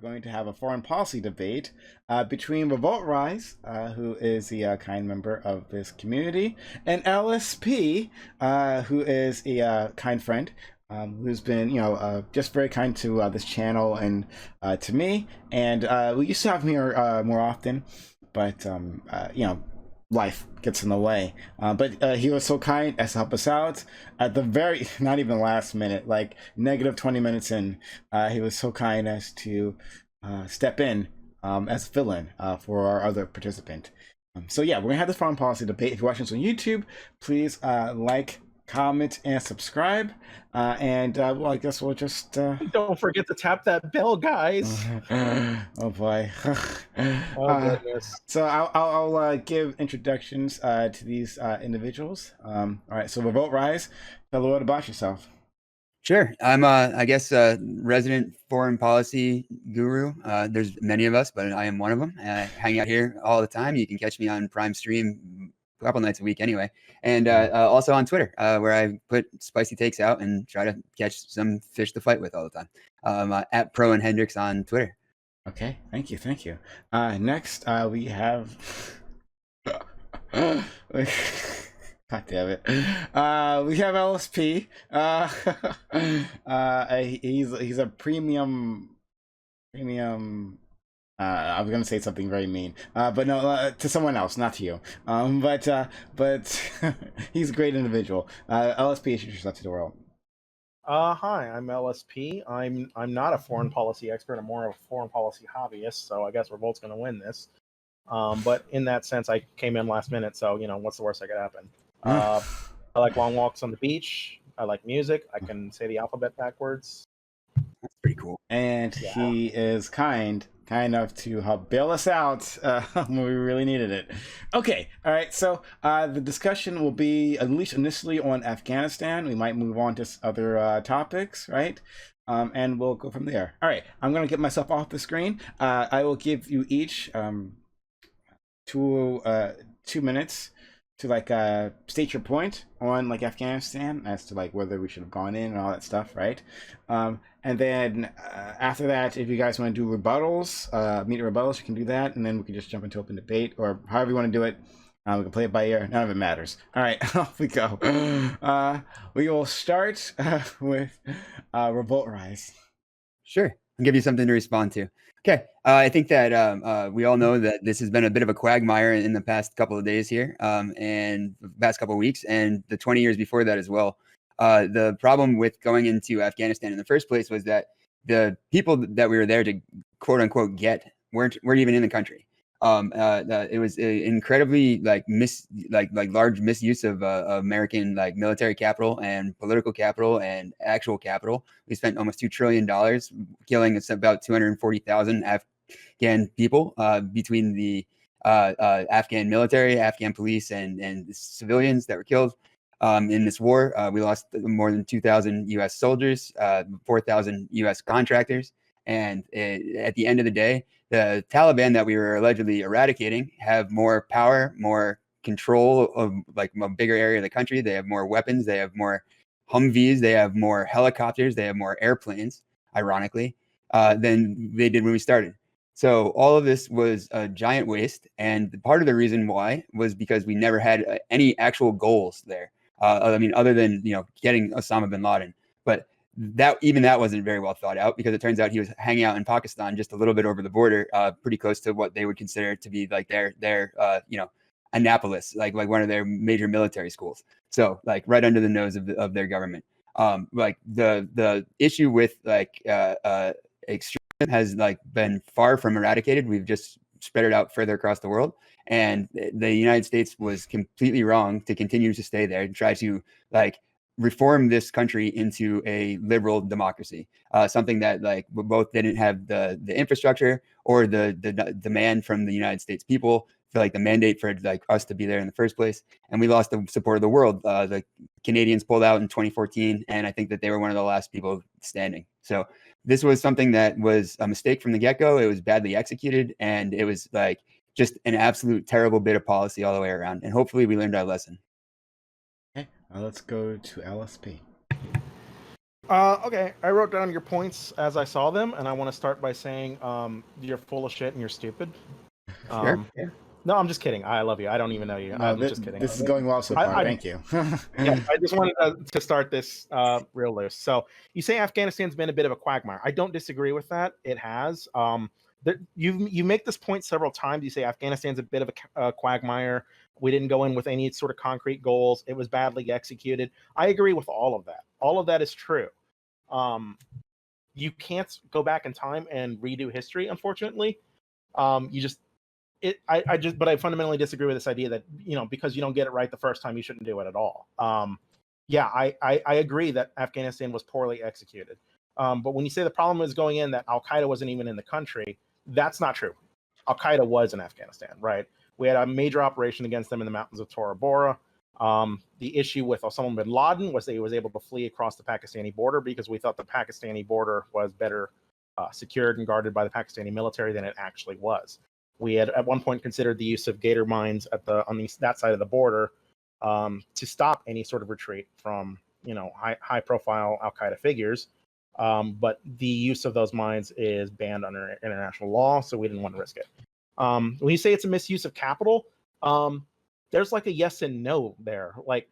going to have a foreign policy debate between RevoltRise, who is the kind member of this community, and LSP, who is a kind friend. Who's been, just very kind to this channel and to me. And we used to have him here more often, but life gets in the way. But he was so kind as to help us out at the very, not even last minute, like negative 20 minutes in. He was so kind as to step in as a fill-in for our other participant. So yeah, we're gonna have this foreign policy debate. If you're watching this on YouTube, please like, comment, and subscribe. Well, I guess we'll just don't forget to tap that bell, guys. Oh boy. Oh goodness. So I'll give introductions to these individuals. All right, so RevoltRise, tell a little about yourself. Sure. I'm I guess resident foreign policy guru. There's many of us, but I am one of them. I hang out here all the time. You can catch me on Prime Stream a couple nights a week anyway. And also on Twitter, where I put spicy takes out and try to catch some fish to fight with all the time. At Pro and Hendrix on Twitter. Okay, thank you. Next, we have God damn it. We have LSP. He's a premium. I was gonna say something very mean, but no, to someone else, not to you. But he's a great individual. LSP, introduce yourself to the world. Hi, I'm LSP. I'm not a foreign policy expert. I'm more of a foreign policy hobbyist. So I guess Revolt's going to win this. But in that sense, I came in last minute. So what's the worst that could happen? I like long walks on the beach. I like music. I can say the alphabet backwards. That's pretty cool. And he is kind enough to help bail us out when we really needed it. Okay, all right, so the discussion will be at least initially on Afghanistan. We might move on to other topics, right? And we'll go from there. All right, I'm going to get myself off the screen. I will give you each 2 minutes to state your point on Afghanistan as to whether we should have gone in and all that stuff, right? And then after that, if you guys want to do rebuttals, immediate rebuttals, you can do that, and then we can just jump into open debate or however you want to do it. We can play it by ear. None of it matters. All right, off we go. We will start with RevoltRise. Sure, I'll give you something to respond to. Okay, I think that we all know that this has been a bit of a quagmire in the past couple of days here, and the past couple of weeks, and the 20 years before that as well. The problem with going into Afghanistan in the first place was that the people that we were there to quote unquote get weren't even in the country. It was incredibly large misuse of American military capital and political capital and actual capital. We spent almost $2 trillion killing about 240,000 Afghan people between the Afghan military, Afghan police, and the civilians that were killed. In this war, we lost more than 2,000 U.S. soldiers, 4,000 U.S. contractors. And at the end of the day, the Taliban that we were allegedly eradicating have more power, more control of a bigger area of the country. They have more weapons. They have more Humvees. They have more helicopters. They have more airplanes, ironically, than they did when we started. So all of this was a giant waste. And part of the reason why was because we never had any actual goals there. Other than, getting Osama bin Laden. But that wasn't very well thought out, because it turns out he was hanging out in Pakistan just a little bit over the border, pretty close to what they would consider to be their Annapolis, like one of their major military schools. So right under the nose of their government. The issue with extremism has been far from eradicated. We've just spread it out further across the world. And the United States was completely wrong to continue to stay there and try to reform this country into a liberal democracy, something that both didn't have the infrastructure or the demand from the United States people for the mandate for us to be there in the first place. And we lost the support of the world. The Canadians pulled out in 2014, and I think that they were one of the last people standing. So this was something that was a mistake from the get-go. It was badly executed, and it was just an absolute terrible bit of policy all the way around. And hopefully we learned our lesson. Okay, let's go to LSP. Okay, I wrote down your points as I saw them, and I want to start by saying you're full of shit and you're stupid. Sure. No, I'm just kidding. I love you. I don't even know you. No, I'm just kidding. this is going well so far. Thank you. Yeah, I just wanted to start this real loose. So you say Afghanistan's been a bit of a quagmire. I don't disagree with that. It has. You make this point several times. You say Afghanistan's a bit of a quagmire. We didn't go in with any sort of concrete goals. It was badly executed. I agree with all of that. All of that is true. You can't go back in time and redo history, unfortunately. You just but I fundamentally disagree with this idea that, because you don't get it right the first time, you shouldn't do it at all. Yeah, I agree that Afghanistan was poorly executed. But when you say the problem was going in that Al Qaeda wasn't even in the country, that's not true. Al Qaeda was in Afghanistan, right? We had a major operation against them in the mountains of Tora Bora. The issue with Osama bin Laden was that he was able to flee across the Pakistani border because we thought the Pakistani border was better secured and guarded by the Pakistani military than it actually was. We had at one point considered the use of gator mines on that side of the border to stop any sort of retreat from high profile Al Qaeda figures. But the use of those mines is banned under international law, so we didn't want to risk it. When you say it's a misuse of capital, there's like a yes and no there. Like,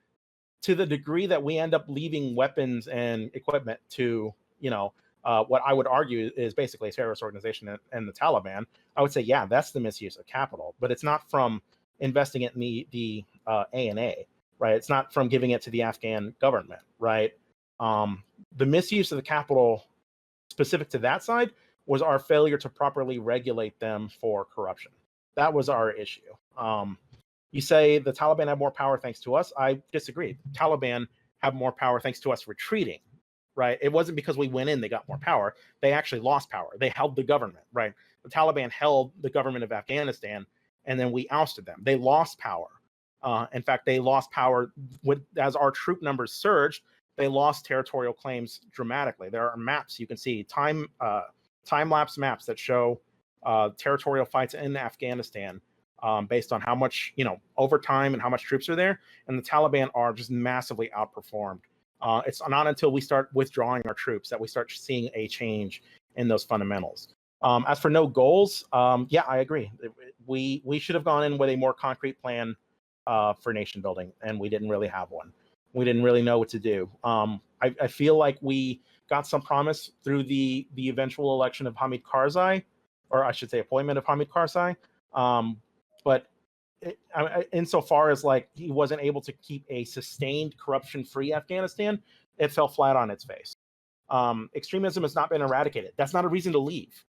to the degree that we end up leaving weapons and equipment to what I would argue is basically a terrorist organization and the Taliban, I would say, yeah, that's the misuse of capital. But it's not from investing it in the A&A, right? It's not from giving it to the Afghan government, right? The misuse of the capital specific to that side was our failure to properly regulate them for corruption. That was our issue. You say the Taliban have more power thanks to us. I disagree. The Taliban have more power thanks to us retreating, right? It wasn't because we went in, they got more power. They actually lost power. They held the government, right? The Taliban held the government of Afghanistan, and then we ousted them. They lost power. In fact, they lost power as our troop numbers surged. They lost territorial claims dramatically. There are maps you can see, time-lapse maps that show territorial fights in Afghanistan based on how much, over time and how much troops are there. And the Taliban are just massively outperformed. It's not until we start withdrawing our troops that we start seeing a change in those fundamentals. As for no goals, yeah, I agree. We should have gone in with a more concrete plan for nation building, and we didn't really have one. We didn't really know what to do. I feel like we got some promise through the eventual election of Hamid Karzai, or I should say appointment of Hamid Karzai. But insofar as like he wasn't able to keep a sustained corruption-free Afghanistan, it fell flat on its face. Extremism has not been eradicated. That's not a reason to leave,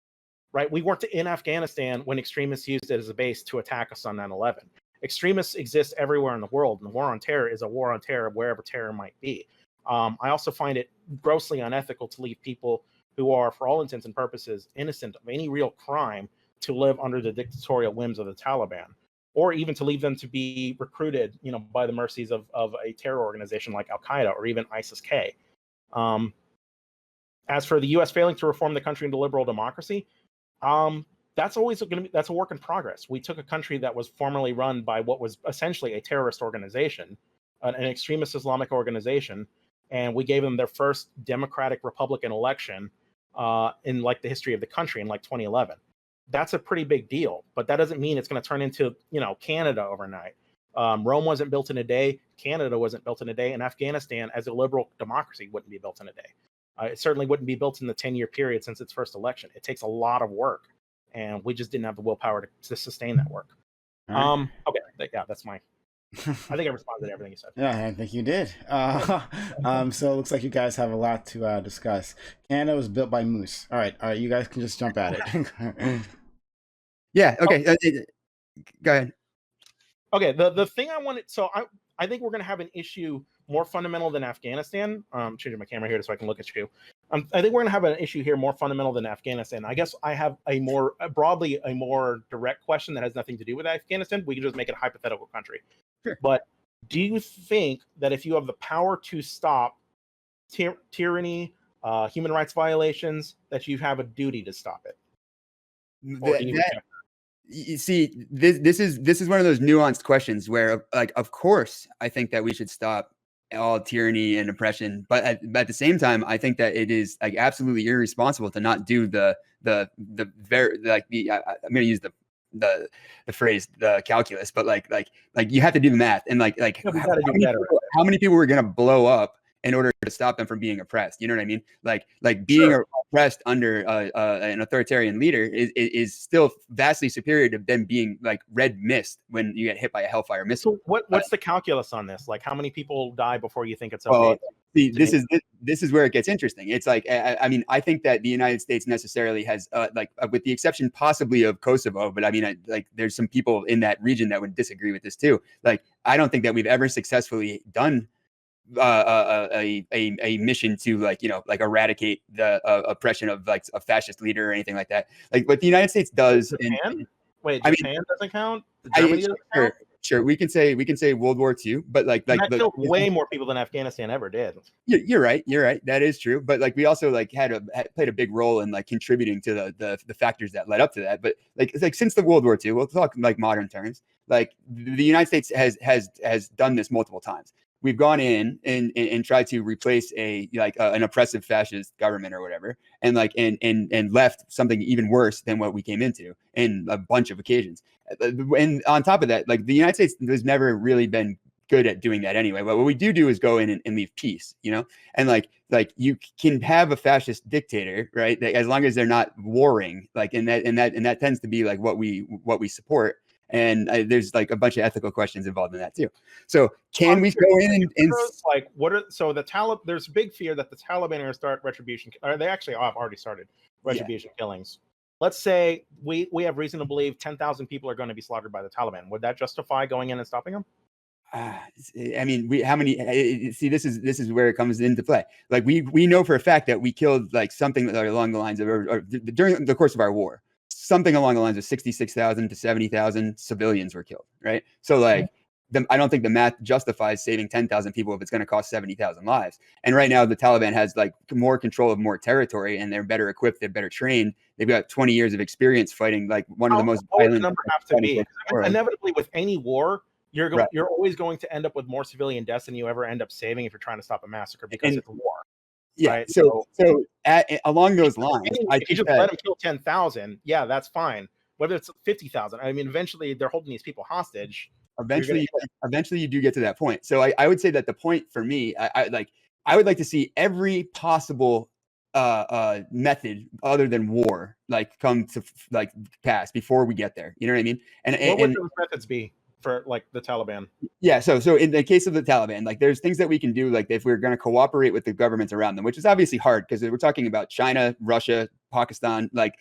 right? We weren't in Afghanistan when extremists used it as a base to attack us on 9/11. Extremists exist everywhere in the world, and the war on terror is a war on terror wherever terror might be. I also find it grossly unethical to leave people who are, for all intents and purposes, innocent of any real crime to live under the dictatorial whims of the Taliban, or even to leave them to be recruited, by the mercies of a terror organization like Al Qaeda or even ISIS-K. As for the U.S. failing to reform the country into liberal democracy, that's always going to be, that's a work in progress. We took a country that was formerly run by what was essentially a terrorist organization, an extremist Islamic organization, and we gave them their first democratic Republican election in like the history of the country in like 2011. That's a pretty big deal, but that doesn't mean it's going to turn into, Canada overnight. Rome wasn't built in a day. Canada wasn't built in a day. And Afghanistan, as a liberal democracy, wouldn't be built in a day. It certainly wouldn't be built in the 10-year period since its first election. It takes a lot of work, and we just didn't have the willpower to sustain that work. Right. Okay, yeah, that's my. I think I responded to everything you said. Yeah, I think you did. So it looks like you guys have a lot to discuss. Canada was built by moose. All right, you guys can just jump at it. Yeah. Okay. Go ahead. Okay. The thing I wanted. So I think we're going to have an issue more fundamental than Afghanistan. Changing my camera here so I can look at you. I think we're going to have an issue here more fundamental than Afghanistan. I guess I have a more direct question that has nothing to do with Afghanistan. We can just make it a hypothetical country. Sure. But do you think that if you have the power to stop tyranny, human rights violations, that you have a duty to stop it? You see, this is one of those nuanced questions where, like, of course, I think that we should stop all tyranny and oppression. But at the same time, I think that it is like absolutely irresponsible to not do the very like the I'm going to use the phrase the calculus, but like you have to do the math and like Yeah, we got to do better. how many people were going to blow up in order to stop them from being oppressed? You know what I mean? Like being oppressed under an authoritarian leader is still vastly superior to them being like red mist when you get hit by a Hellfire missile. So what's the calculus on this? Like, how many people die before you think it's okay? See, this is where it gets interesting. It's like I mean, I think that the United States necessarily has with the exception possibly of Kosovo, but I mean, like there's some people in that region that would disagree with this too. Like, I don't think that we've ever successfully done a mission to like eradicate the oppression of like a fascist leader or anything like that. Like what the United States does. Japan? Wait, Japan doesn't count? Germany doesn't count? Sure, we can say World War II, but like that killed way more people than Afghanistan ever did. You're right. That is true. But like we also like played a big role in like contributing to the factors that led up to that. But like since the World War II, we'll talk like modern terms. Like the United States has done this multiple times. We've gone in and tried to replace an oppressive fascist government or whatever, and left something even worse than what we came into in a bunch of occasions. And on top of that, like the United States has never really been good at doing that anyway. But what we do is go in and leave peace, and like you can have a fascist dictator, right? As long as they're not warring, and that tends to be like what we support. And there's like a bunch of ethical questions involved in that too. So can we go in and like the Taliban? There's big fear that the Taliban are going to start retribution. Or they actually have already started retribution killings. Let's say we have reason to believe 10,000 people are going to be slaughtered by the Taliban. Would that justify going in and stopping them? I mean, how many? See, this is where it comes into play. Like we know for a fact that we killed like something along the lines of or during the course of our war. Something along the lines of 66,000 to 70,000 civilians were killed, right? So like, I don't think the math justifies saving 10,000 people if it's going to cost 70,000 lives. And right now the Taliban has like more control of more territory and they're better equipped, they're better trained. They've got 20 years of experience fighting like one of the most violent. Number have to be inevitably with any war. You're always going to end up with more civilian deaths than you ever end up saving if you're trying to stop a massacre because it's a war. Yeah. Right? So along those lines, if you just let them kill 10,000, yeah, that's fine. Whether it's 50,000, I mean, eventually they're holding these people hostage. Eventually you do get to that point. So I would say that the point for me, I would like to see every possible method other than war come to pass before we get there. You know what I mean? And what would those methods be for like the Taliban? Yeah, so in the case of the Taliban, like there's things that we can do, like if we're going to cooperate with the governments around them, which is obviously hard because we're talking about China, Russia, Pakistan, like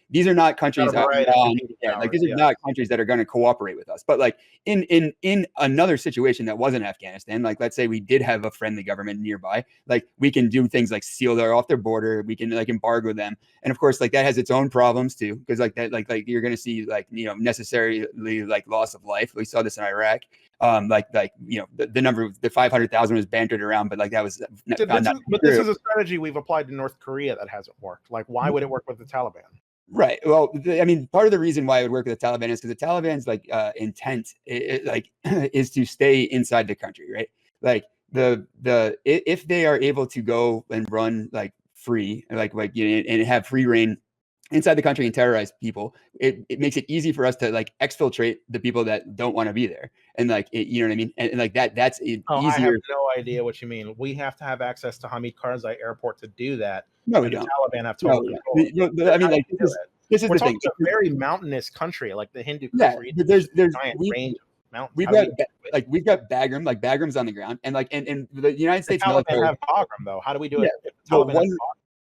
these are not countries these are not countries that are going to cooperate with us. But like in another situation that wasn't Afghanistan, like let's say we did have a friendly government nearby, like we can do things like seal off their border, we can like embargo them, and of course like that has its own problems too, because like you're going to see necessarily like loss of life. We saw this in Iraq. The number the 500,000 was bantered around, but like that was this is a strategy we've applied to North Korea that hasn't worked. Like, why would it work with the Taliban? Right. Well, I mean, part of the reason why it would work with the Taliban is because the Taliban's intent is to stay inside the country, right? Like if they are able to go and run like free, and have free reign inside the country and terrorize people, it makes it easy for us to like exfiltrate the people that don't want to be there. And you know what I mean? And like that's easier. I have no idea what you mean. We have to have access to Hamid Karzai Airport to do that. No, we don't. The Taliban have total control. I mean, like this is We're the thing. It's a very mountainous country, like the Hindu country. But there's giant range of mountains. We've got Bagram, like Bagram's on the ground, and the United States military have Bagram though. How do we do it? If the Taliban has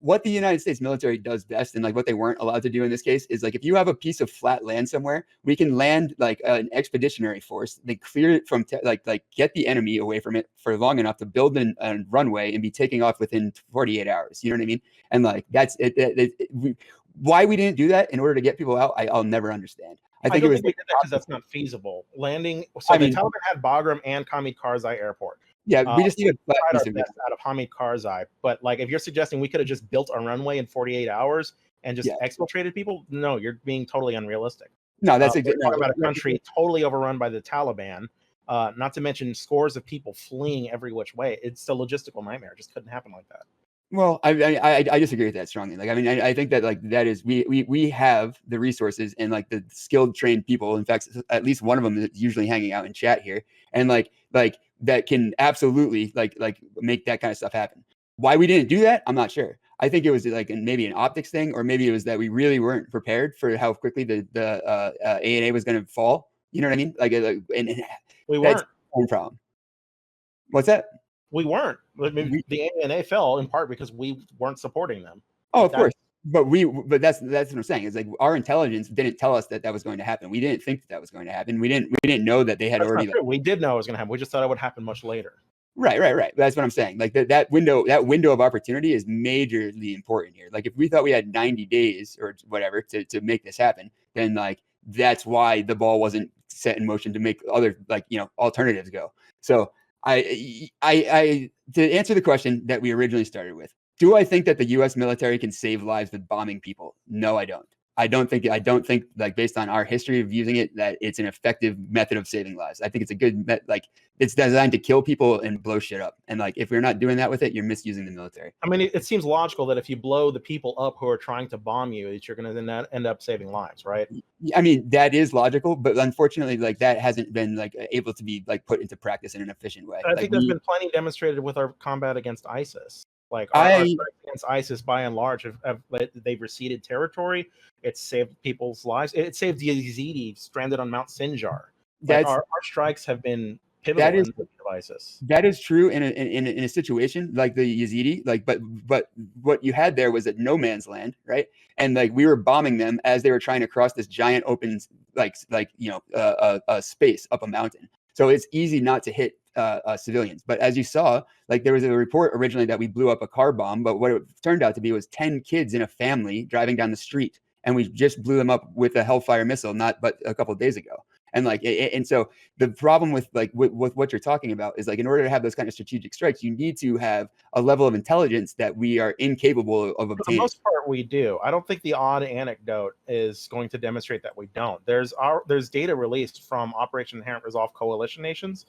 what the United States military does best, and like what they weren't allowed to do in this case, is like if you have a piece of flat land somewhere, we can land like an expeditionary force, they clear it from get the enemy away from it for long enough to build a runway and be taking off within 48 hours. You know what I mean? And like that's why we didn't do that in order to get people out. I'll never understand. I think we did that because that's not feasible. Landing. So the Taliban had Bagram and Hamid Karzai Airport. Yeah, we just need a out of Hamid Karzai. But like, if you're suggesting we could have just built a runway in 48 hours and just exfiltrated people, no, you're being totally unrealistic. No, that's we're talking about a country totally overrun by the Taliban. not to mention scores of people fleeing every which way. It's a logistical nightmare. It just couldn't happen like that. Well, I disagree with that strongly. Like, I mean, I think that like that is we have the resources and like the skilled, trained people. In fact, at least one of them is usually hanging out in chat here, and like that can absolutely like make that kind of stuff happen. Why we didn't do that, I'm not sure. I think it was like maybe an optics thing, or maybe it was that we really weren't prepared for how quickly the ANA was going to fall. You know what I mean? Like, and We that's weren't. one problem. What's that? We weren't. I mean, the ANA fell in part because we weren't supporting them. Oh, of course. But that's what I'm saying. It's like our intelligence didn't tell us that was going to happen. We didn't think that was going to happen. We didn't know that they had already. We did know it was going to happen. We just thought it would happen much later. Right. That's what I'm saying. Like that window of opportunity is majorly important here. Like if we thought we had 90 days or whatever to make this happen, then like that's why the ball wasn't set in motion to make other alternatives go. So I to answer the question that we originally started with, do I think that the U.S. military can save lives with bombing people? No, I don't. I don't think like based on our history of using it that it's an effective method of saving lives. I think it's a good it's designed to kill people and blow shit up. And like if we're not doing that with it, you're misusing the military. I mean, it seems logical that if you blow the people up who are trying to bomb you, that you're going to then end up saving lives, right? I mean, that is logical, but unfortunately, like that hasn't been like able to be like put into practice in an efficient way. I think there's been plenty demonstrated with our combat against ISIS. Like our strikes against ISIS, by and large, they've receded territory. It's saved people's lives. It saved the Yazidi stranded on Mount Sinjar. Like our strikes have been pivotal in the ISIS. That is true in a situation like the Yazidi. Like, but what you had there was at no man's land, right? And like we were bombing them as they were trying to cross this giant open space up a mountain. So it's easy not to hit civilians. But as you saw, like there was a report originally that we blew up a car bomb, but what it turned out to be was 10 kids in a family driving down the street, and we just blew them up with a Hellfire missile but a couple of days ago. And like and so the problem with what you're talking about is like in order to have those kind of strategic strikes, you need to have a level of intelligence that we are incapable of obtaining. For the most part, we do. I don't think the odd anecdote is going to demonstrate that we don't. There's data released from Operation Inherent Resolve coalition nations,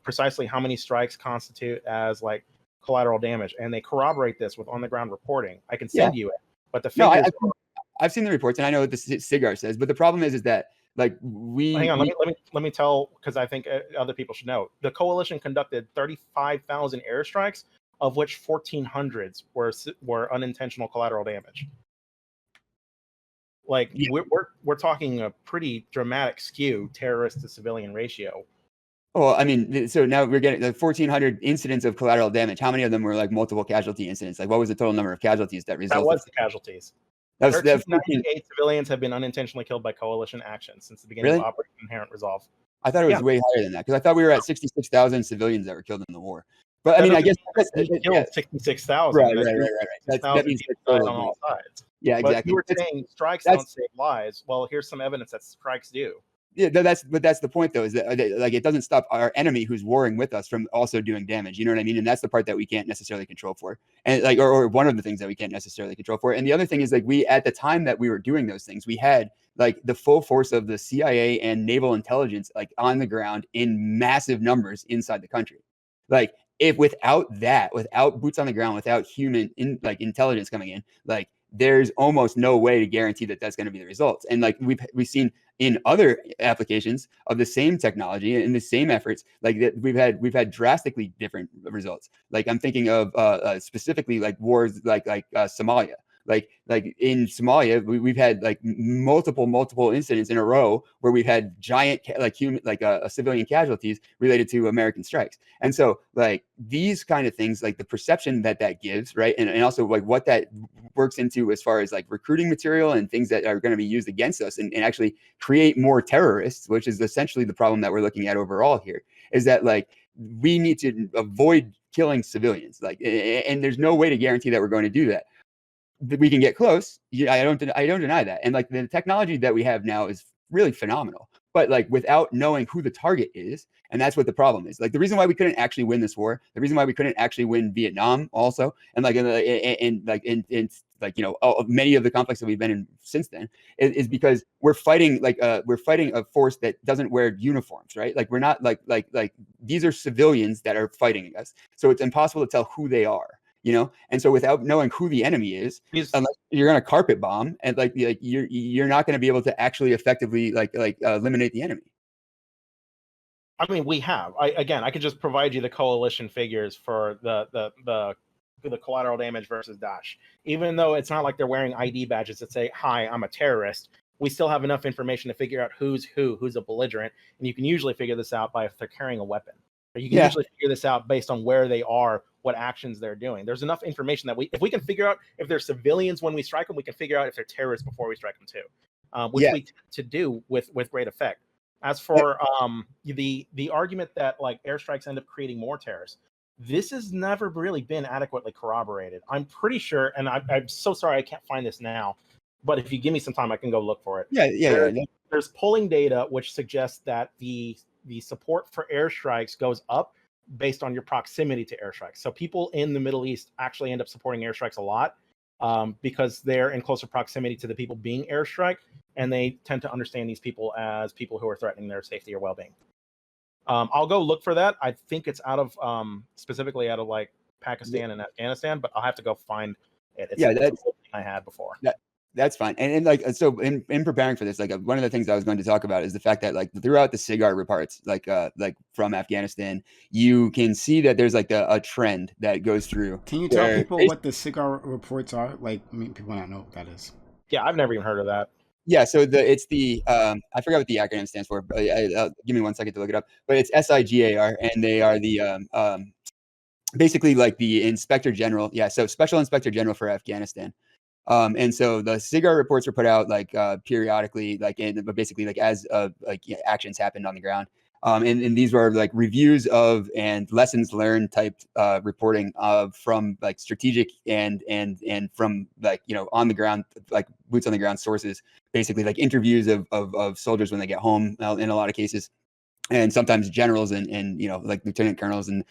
precisely how many strikes constitute as like collateral damage, and they corroborate this with on the ground reporting. I can send you it, but the figures. No, I've seen the reports, and I know what the SIGAR says, but the problem is that. Like hang on, let me tell, because I think other people should know. The coalition conducted 35,000 airstrikes, of which 1,400 were unintentional collateral damage. Like we're talking a pretty dramatic skew terrorist to civilian ratio. Well, I mean, so now we're getting the 1,400 incidents of collateral damage. How many of them were like multiple casualty incidents? Like what was the total number of casualties that resulted? That was the casualties. 1,398 civilians have been unintentionally killed by coalition action since the beginning of Operation Inherent Resolve. I thought it was way higher than that because I thought we were at 66,000 civilians that were killed in the war. But I mean, I guess 66,000. Right. That means on all sides. Yeah, exactly. But you were saying strikes don't save lives. Well, here's some evidence that strikes do. Yeah, that's the point though, is that like it doesn't stop our enemy who's warring with us from also doing damage. You know what I mean? And that's the part that we can't necessarily control for. And like, or one of the things that we can't necessarily control for. And the other thing is like we, at the time that we were doing those things, we had like the full force of the CIA and naval intelligence, like on the ground in massive numbers inside the country. Like if without boots on the ground, without human intelligence coming in, like there's almost no way to guarantee that that's going to be the results. And like we've seen in other applications of the same technology and the same efforts, like that we've had drastically different results. Like I'm thinking of specifically like wars like Somalia. Like in Somalia, we've had like multiple incidents in a row where we've had giant civilian casualties related to American strikes. And so like these kind of things, like the perception that gives, right, and also like what that works into as far as like recruiting material and things that are going to be used against us and actually create more terrorists, which is essentially the problem that we're looking at overall here, is that like we need to avoid killing civilians, like, and there's no way to guarantee that we're going to do that. We can get close. I don't deny that. And like the technology that we have now is really phenomenal, but like without knowing who the target is. And that's what the problem is. Like the reason why we couldn't actually win this war, the reason why we couldn't actually win Vietnam also. And like, and like, many of the conflicts that we've been in since then is because we're fighting a force that doesn't wear uniforms, right? Like we're not like these are civilians that are fighting us. So it's impossible to tell who they are, And so without knowing who the enemy is, unless you're going to carpet bomb, and you're not going to be able to actually effectively eliminate the enemy. I mean, we have. I could just provide you the coalition figures for the collateral damage versus Daesh. Even though it's not like they're wearing ID badges that say, "Hi, I'm a terrorist," we still have enough information to figure out who's a belligerent, and you can usually figure this out by if they're carrying a weapon. Or you can usually figure this out based on where they are, what actions they're doing. There's enough information that if we can figure out if they're civilians when we strike them, we can figure out if they're terrorists before we strike them too, which we tend to do with great effect. As for the argument that like airstrikes end up creating more terrorists, this has never really been adequately corroborated. I'm pretty sure, and I'm so sorry I can't find this now, but if you give me some time, I can go look for it. There's polling data which suggests that the support for airstrikes goes up based on your proximity to airstrikes. So people in the Middle East actually end up supporting airstrikes a lot because they're in closer proximity to the people being airstrike, and they tend to understand these people as people who are threatening their safety or well-being. I'll go look for that. I think it's out of specifically out of like Pakistan and Afghanistan, but I'll have to go find it. It's that's the thing I had before. That's fine. And like, so in preparing for this, like one of the things I was going to talk about is the fact that like throughout the SIGAR reports, like from Afghanistan, you can see that there's like a trend that goes through. Can you tell people what the SIGAR reports are? Like, I mean, people not know what that is. Yeah, I've never even heard of that. Yeah, so it's the I forgot what the acronym stands for, but give me 1 second to look it up. But it's SIGAR, and they are the basically like the Inspector General. Yeah, so Special Inspector General for Afghanistan. And so the SIGAR reports were put out like periodically, but basically like as actions happened on the ground. And these were like reviews of and lessons learned type reporting from like strategic and from like on the ground, like boots on the ground sources, basically like interviews of soldiers when they get home in a lot of cases, and sometimes generals and like lieutenant colonels, and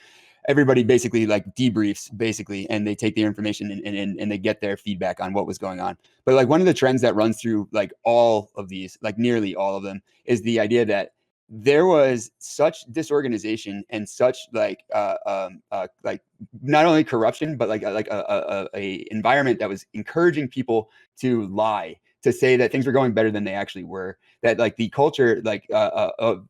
everybody basically like debriefs basically, and they take their information and they get their feedback on what was going on. But like one of the trends that runs through like all of these, like nearly all of them, is the idea that there was such disorganization and such like not only corruption, but like a environment that was encouraging people to lie, to say that things were going better than they actually were. That like the culture like of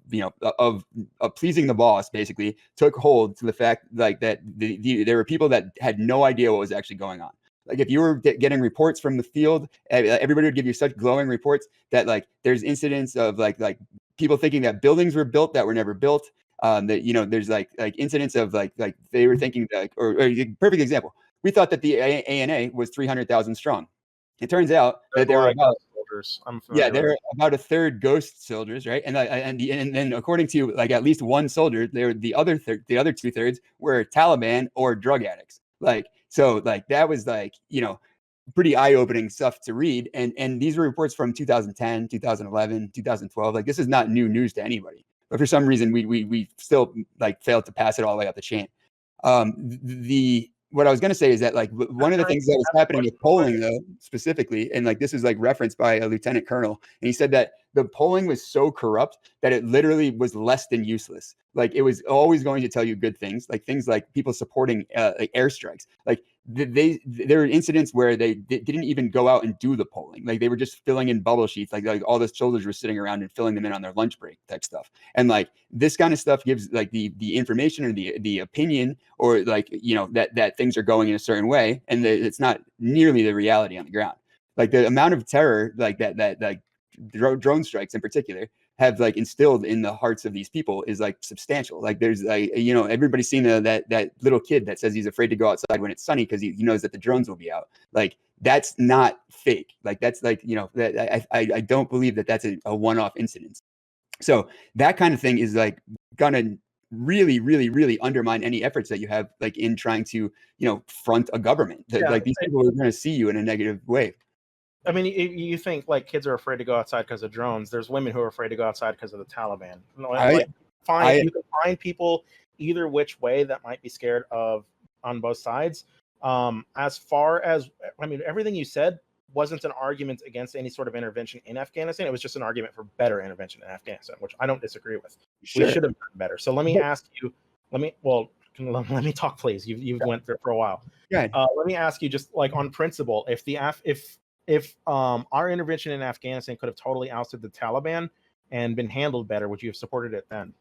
pleasing the boss basically took hold to the fact like that there were people that had no idea what was actually going on. Like if you were getting reports from the field, everybody would give you such glowing reports that like there's incidents of like people thinking that buildings were built that were never built. That there's like incidents of like they were thinking that, or perfect example, we thought that the ANA was 300,000 strong. It turns out that there were about soldiers. They're about a third ghost soldiers, right? And then according to like at least one soldier, the other 2/3 were Taliban or drug addicts. Like so, like that was like pretty eye-opening stuff to read. And these were reports from 2010, 2011, 2012. Like this is not new news to anybody. But for some reason, we still like failed to pass it all the way up the chain. What I was going to say is that like one of the things that was happening with polling though, specifically, and like this is like referenced by a lieutenant colonel, and he said that the polling was so corrupt that it literally was less than useless. Like it was always going to tell you good things, like things like people supporting like airstrikes. Like there were incidents where they didn't even go out and do the polling. Like they were just filling in bubble sheets. Like all the soldiers were sitting around and filling them in on their lunch break type stuff. And like this kind of stuff gives like the information or the opinion or like, that things are going in a certain way. And it's not nearly the reality on the ground. Like the amount of terror like that like drone strikes in particular have like instilled in the hearts of these people is like substantial. Like there's like, everybody's seen that little kid that says he's afraid to go outside when it's sunny because he knows that the drones will be out. Like that's not fake. Like that's like, that I don't believe that that's a one-off incident. So that kind of thing is like gonna really, really, really undermine any efforts that you have like in trying to, front a government. Like these people are going to see you in a negative way. I mean, you think like kids are afraid to go outside because of drones. There's women who are afraid to go outside because of the Taliban. You can find people either which way that might be scared of on both sides. As far as, I mean, everything you said wasn't an argument against any sort of intervention in Afghanistan. It was just an argument for better intervention in Afghanistan, which I don't disagree with. Sure. We should have done better. So let me ask you, let me talk, please. You've went through it for a while. Yeah. Let me ask you, just like on principle, if our intervention in Afghanistan could have totally ousted the Taliban and been handled better, would you have supported it then?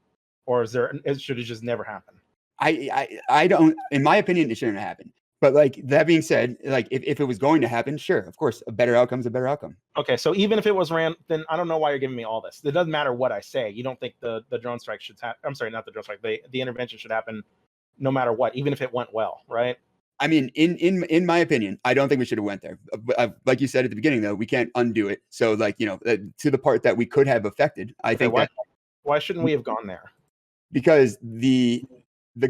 Or should it just never happen? I don't, in my opinion, it shouldn't have happened. But like that being said, like if it was going to happen, sure, of course, a better outcome is a better outcome. Okay, so even if it was ran, then I don't know why you're giving me all this. It doesn't matter what I say. You don't think the drone strike should happen? I'm sorry, not the drone strike. The intervention should happen no matter what, even if it went well, right? I mean, in my opinion, I don't think we should have went there. Like you said at the beginning, though, we can't undo it. So like, you know, to the part that we could have affected, I think why shouldn't we have gone there? Because the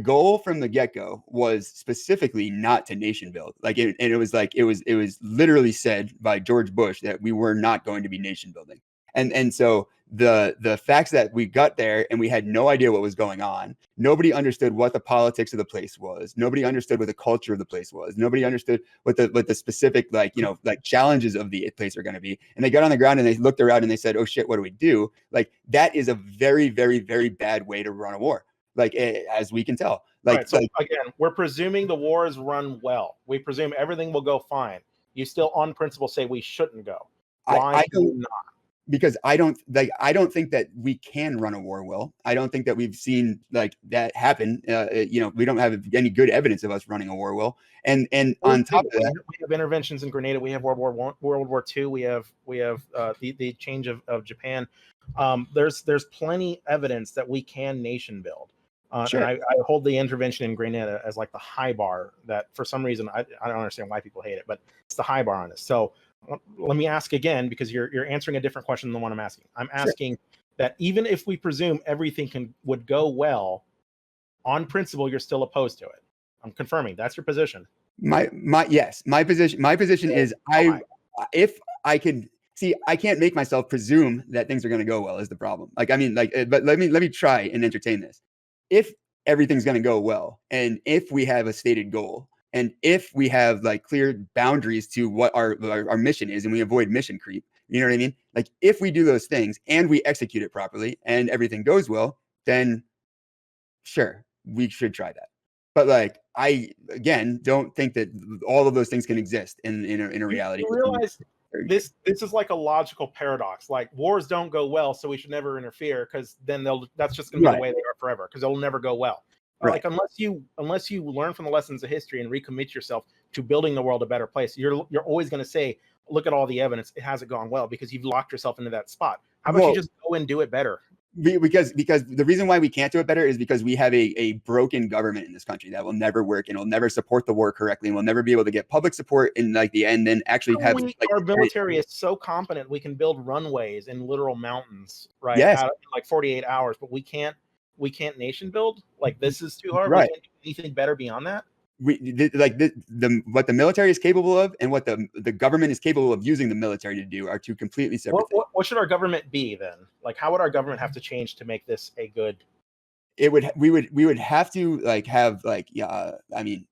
goal from the get-go was specifically not to nation build. Like it was literally said by George Bush that we were not going to be nation building. And so the facts that we got there and we had no idea what was going on. Nobody understood what the politics of the place was. Nobody understood what the culture of the place was. Nobody understood what the specific, like, you know, like challenges of the place are going to be. And they got on the ground and they looked around and they said, oh shit, what do we do? Like that is a very, very, very bad way to run a war. Like, as we can tell. Like, right, so again, we're presuming the war is run well. We presume everything will go fine. You still, on principle, say we shouldn't go. Why do we not? Because I don't think that we can run a war well. I don't think that we've seen like that happen. You know, we don't have any good evidence of us running a war well. And on top of that, we have interventions in Grenada. We have World War I, World War II. We have the change of Japan. There's plenty evidence that we can nation build. Sure. And I hold the intervention in Grenada as like the high bar that for some reason I don't understand why people hate it, but it's the high bar on this. So let me ask again, because you're answering a different question than the one I'm asking. I'm asking that even if we presume everything would go well, on principle, you're still opposed to it. I'm confirming that's your position. My position is if I could see, I can't make myself presume that things are going to go well is the problem. Like, I mean, like, but let me try and entertain this. If everything's going to go well, and if we have a stated goal, and if we have like clear boundaries to what our mission is, and we avoid mission creep, you know what I mean? Like if we do those things and we execute it properly and everything goes well, then sure, we should try that. But like, I again don't think that all of those things can exist in a reality. You realize this is like a logical paradox. Like wars don't go well, so we should never interfere, because then that's just going to be the way they are forever, because they'll never go well. Right. Like unless you learn from the lessons of history and recommit yourself to building the world a better place, you're always going to say, look at all the evidence, it hasn't gone well, because you've locked yourself into that spot. How about you just go and do it better? Because the reason why we can't do it better is because we have a broken government in this country that will never work and will never support the war correctly, and will never be able to get public support in like the end and actually have like, our military is so competent we can build runways in literal mountains, right? Yes. Out in like 48 hours, but we can't nation build. Like this is too hard. Right. We can't do anything better beyond that. What the military is capable of and what the government is capable of using the military to do are two completely separate things. What should our government be then? Like, how would our government have to change to make this a good? We would have to like have like I mean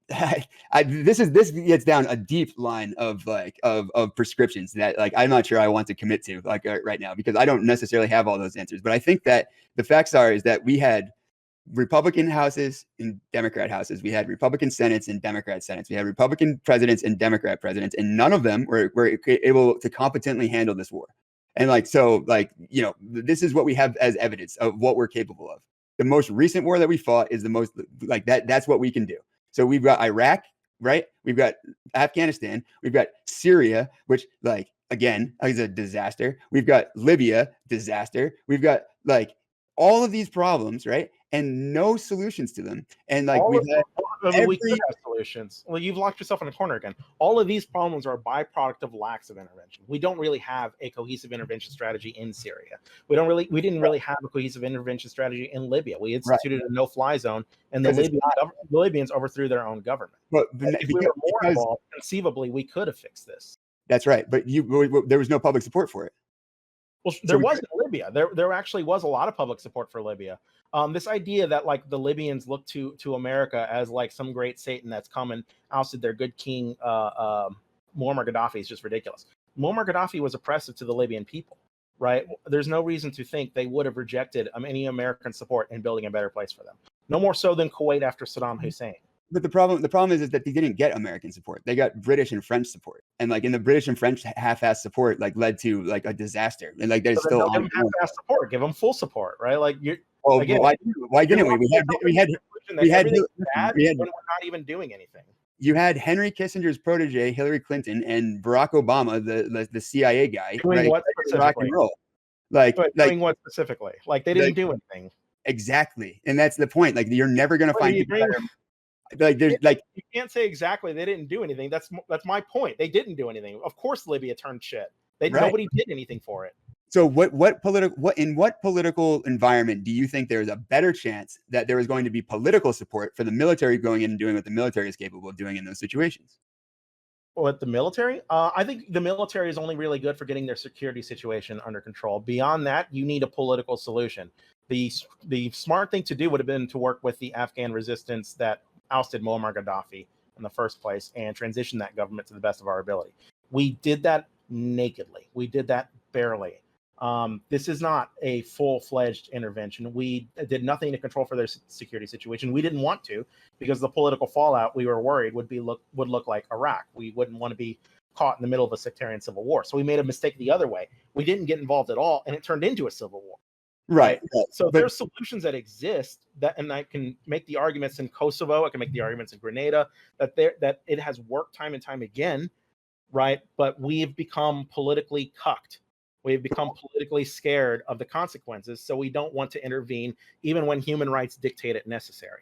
this gets down a deep line of like of prescriptions that like I'm not sure I want to commit to like right now, because I don't necessarily have all those answers. But I think that the facts is that we had Republican houses and Democrat houses. We had Republican Senates and Democrat Senates. We had Republican presidents and Democrat presidents, and none of them were able to competently handle this war. And like, so like, you know, this is what we have as evidence of what we're capable of. The most recent war that we fought is the most like that's what we can do. So we've got Iraq, right? We've got Afghanistan. We've got Syria, which like, again, is a disaster. We've got Libya, disaster. We've got like all of these problems, right? And no solutions to them. And like we could have solutions. Well, you've locked yourself in a corner again. All of these problems are a byproduct of lacks of intervention. We don't really have a cohesive intervention strategy in Syria. We didn't really have a cohesive intervention strategy in Libya. We instituted a no-fly zone, and the Libyans overthrew their own government. But if we were more involved, conceivably, we could have fixed this. That's right. But there was no public support for it. Well, there was in Libya. There actually was a lot of public support for Libya. This idea that like the Libyans look to America as like some great Satan that's come and ousted their good king Muammar Gaddafi is just ridiculous. Muammar Gaddafi was oppressive to the Libyan people, right? There's no reason to think they would have rejected any American support in building a better place for them. No more so than Kuwait after Saddam Hussein. But the problem is that they didn't get American support. They got British and French support, and like in the British and French half-ass support, like led to like a disaster. And like there's still give them half-ass support. Give them full support, right? Like you. Oh, again, why didn't we? We had bad when we're not even doing anything. You had Henry Kissinger's protege, Hillary Clinton, and Barack Obama, the CIA guy, doing right? What specifically? Rock and roll. Doing what specifically? Like they didn't do anything. Exactly, and that's the point. Like you're never gonna find people that are, like there's like you can't say exactly they didn't do anything. That's my point. They didn't do anything. Of course, Libya turned shit. Nobody did anything for it. So in what political environment do you think there is a better chance that there is going to be political support for the military going in and doing what the military is capable of doing in those situations? What, the military? I think the military is only really good for getting their security situation under control. Beyond that, you need a political solution. The smart thing to do would have been to work with the Afghan resistance that ousted Muammar Gaddafi in the first place and transition that government to the best of our ability. We did that nakedly. We did that barely. This is not a full-fledged intervention. We did nothing to control for their security situation. We didn't want to, because the political fallout we were worried would look like Iraq. We wouldn't want to be caught in the middle of a sectarian civil war. So we made a mistake the other way. We didn't get involved at all, and it turned into a civil war. Right. So there's solutions that exist and I can make the arguments in Kosovo. I can make the arguments in Grenada that it has worked time and time again, right? But we've become politically cucked. We've become politically scared of the consequences, so we don't want to intervene, even when human rights dictate it necessary.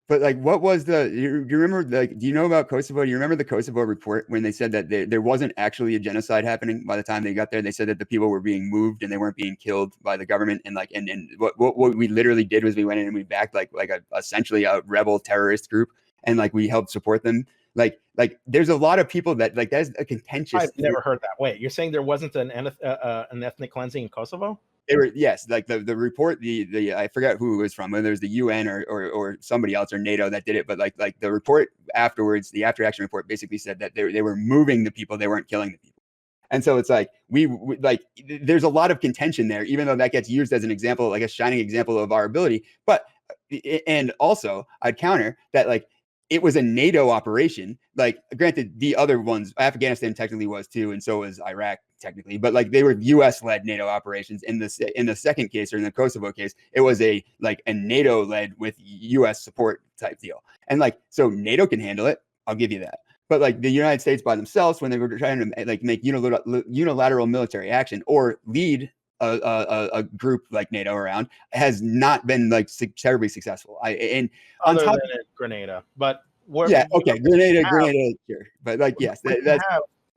But like, what was you remember, like, do you know about Kosovo? Do you remember the Kosovo report when they said that there wasn't actually a genocide happening by the time they got there? They said that the people were being moved and they weren't being killed by the government. And like, and what we literally did was we went in and we backed like essentially a rebel terrorist group, and like we helped support them. Like there's a lot of people that like that's a contentious. I've never heard that. Wait, you're saying there wasn't an ethnic cleansing in Kosovo? They were, yes, like the report, the I forgot who it was from, whether it was the UN or somebody else or NATO that did it, but like the report afterwards, the after action report basically said that they were moving the people, they weren't killing the people. And so it's like we like there's a lot of contention there, even though that gets used as an example, like a shining example of our ability. But and also I'd counter that like it was a NATO operation. Like, granted, the other ones, Afghanistan technically was too, and so was Iraq technically, but like they were US-led NATO operations. In the second case, or in the Kosovo case, it was a NATO-led with US support type deal. And like, so NATO can handle it. I'll give you that. But like the United States by themselves, when they were trying to like make unilateral military action or lead a group like NATO around, has not been like terribly successful. On top of Grenada, but Grenada, sure, but like yes,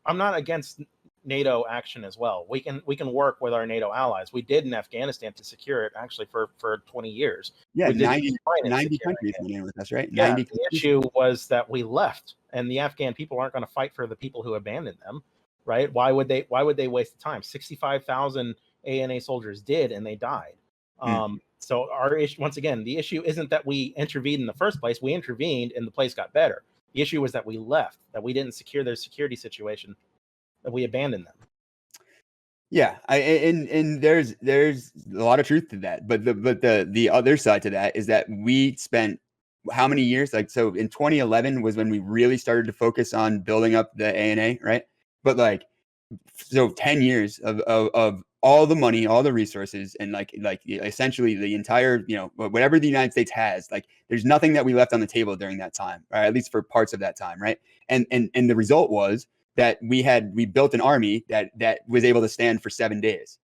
I'm not against NATO action as well. We can work with our NATO allies. We did in Afghanistan to secure it actually for 20 years. Yeah, 90 countries went in with us, right? Yeah, the issue was that we left, and the Afghan people aren't going to fight for the people who abandoned them, right? Why would they waste the time? 65,000 ANA soldiers did, and they died. So our issue, once again, the issue isn't that we intervened in the first place. We intervened and the place got better. The issue was that we left, that we didn't secure their security situation, that we abandoned them. Yeah, and there's a lot of truth to that. But the other side to that is that we spent how many years? Like, so in 2011 was when we really started to focus on building up the ANA, right? But like, so 10 years of all the money, all the resources, and like essentially the entire, whatever the United States has, like there's nothing that we left on the table during that time, or at least for parts of that time, right? And the result was that we built an army that was able to stand for 7 days.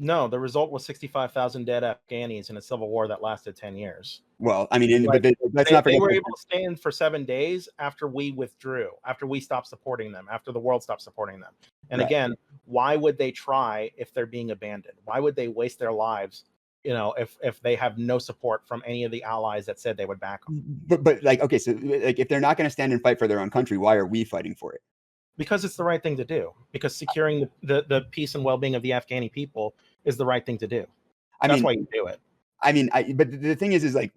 No, the result was 65,000 dead Afghanis in a civil war that lasted 10 years. Well, I mean, but let's not forget they were able to stand for 7 days after we withdrew, after we stopped supporting them, after the world stopped supporting them. And again, why would they try if they're being abandoned? Why would they waste their lives, if they have no support from any of the allies that said they would back them? But like, okay, so like if they're not going to stand and fight for their own country, why are we fighting for it? Because it's the right thing to do. Because securing the peace and well-being of the Afghani people is the right thing to do. That's why you do it. I mean, but the thing is I'm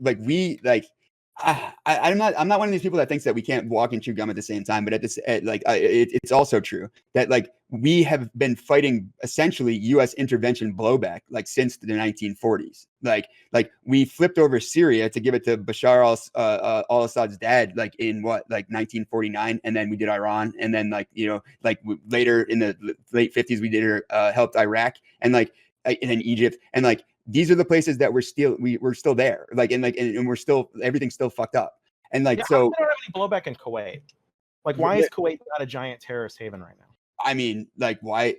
not one of these people that thinks that we can't walk and chew gum at the same time. But it's also true that like we have been fighting essentially U.S. intervention blowback like since the 1940s. Like we flipped over Syria to give it to Bashar al-Assad's dad like in 1949, and then we did Iran, and then later in the late 50s we did helped Iraq, and then Egypt, and like. These are the places that we're still there, and we're still everything's still fucked up, and like so. We don't have any blowback in Kuwait. Like, why is Kuwait not a giant terrorist haven right now? I mean, why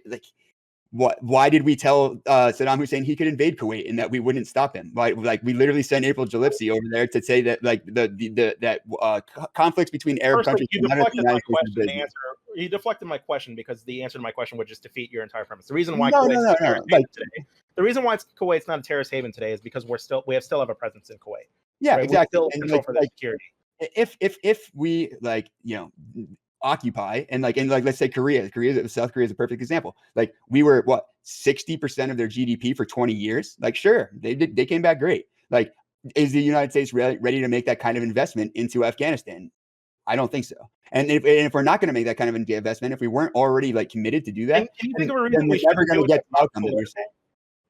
did we tell Saddam Hussein he could invade Kuwait and that we wouldn't stop him? We literally sent April Jalipsy over there to say that conflicts between Arab countries. You deflected my question because the answer to my question would just defeat your entire premise. The reason why the reason why Kuwait's not a terrorist haven today is because we still have a presence in Kuwait. Yeah, right? Exactly. We still control for the security. If we occupy and let's say South Korea is a perfect example. Like we were 60% of their GDP for 20 years. Like sure, they came back great. Like is the United States ready to make that kind of investment into Afghanistan? I don't think so. And if we're not going to make that kind of investment, if we weren't already committed to do that, can you think of a reason we're never going to get the outcome that you're saying?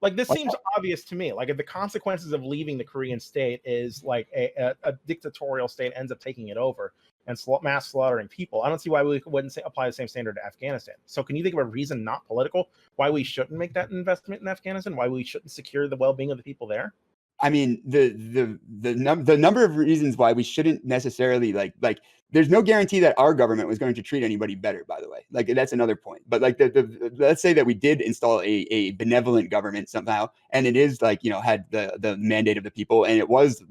Like this seems obvious to me. Like if the consequences of leaving the Korean state is like a dictatorial state ends up taking it over and mass slaughtering people, I don't see why we wouldn't apply the same standard to Afghanistan. So can you think of a reason not political why we shouldn't make that investment in Afghanistan? Why we shouldn't secure the well-being of the people there? I mean, the number of reasons why we shouldn't necessarily like there's no guarantee that our government was going to treat anybody better, by the way. Like that's another point. But like let's say that we did install a benevolent government somehow, and it is had the mandate of the people, and it was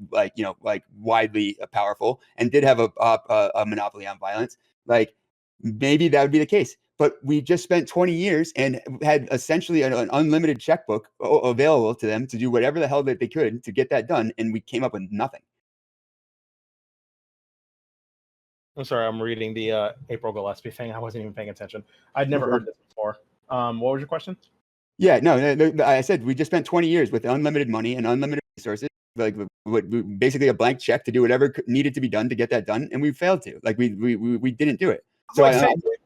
widely powerful and did have a monopoly on violence. Like maybe that would be the case. But we just spent 20 years and had essentially an unlimited checkbook available to them to do whatever the hell that they could to get that done, and we came up with nothing. I'm sorry, I'm reading the April Gillespie thing. I wasn't even paying attention. I'd never heard this before. What was your question? Yeah, no, I said we just spent 20 years with unlimited money and unlimited resources, basically a blank check to do whatever needed to be done to get that done, and we failed to. We didn't do it. So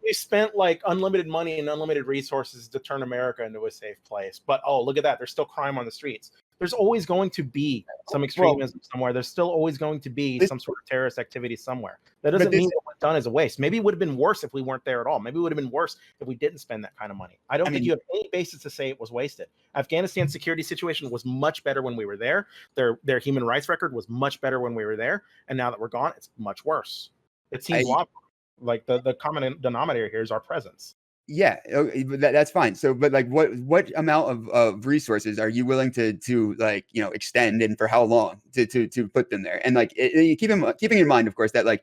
we spent unlimited money and unlimited resources to turn America into a safe place. But look at that. There's still crime on the streets. There's always going to be some extremism somewhere. There's still always going to be some sort of terrorist activity somewhere. That doesn't mean what was done is a waste. Maybe it would have been worse if we weren't there at all. Maybe it would have been worse if we didn't spend that kind of money. I don't think you have any basis to say it was wasted. Afghanistan's security situation was much better when we were there. Their human rights record was much better when we were there. And now that we're gone, it's much worse. It seems like the common denominator here is our presence. Yeah, that's fine. So, but what amount of resources are you willing to extend, and for how long to put them there? And keeping in mind, of course, that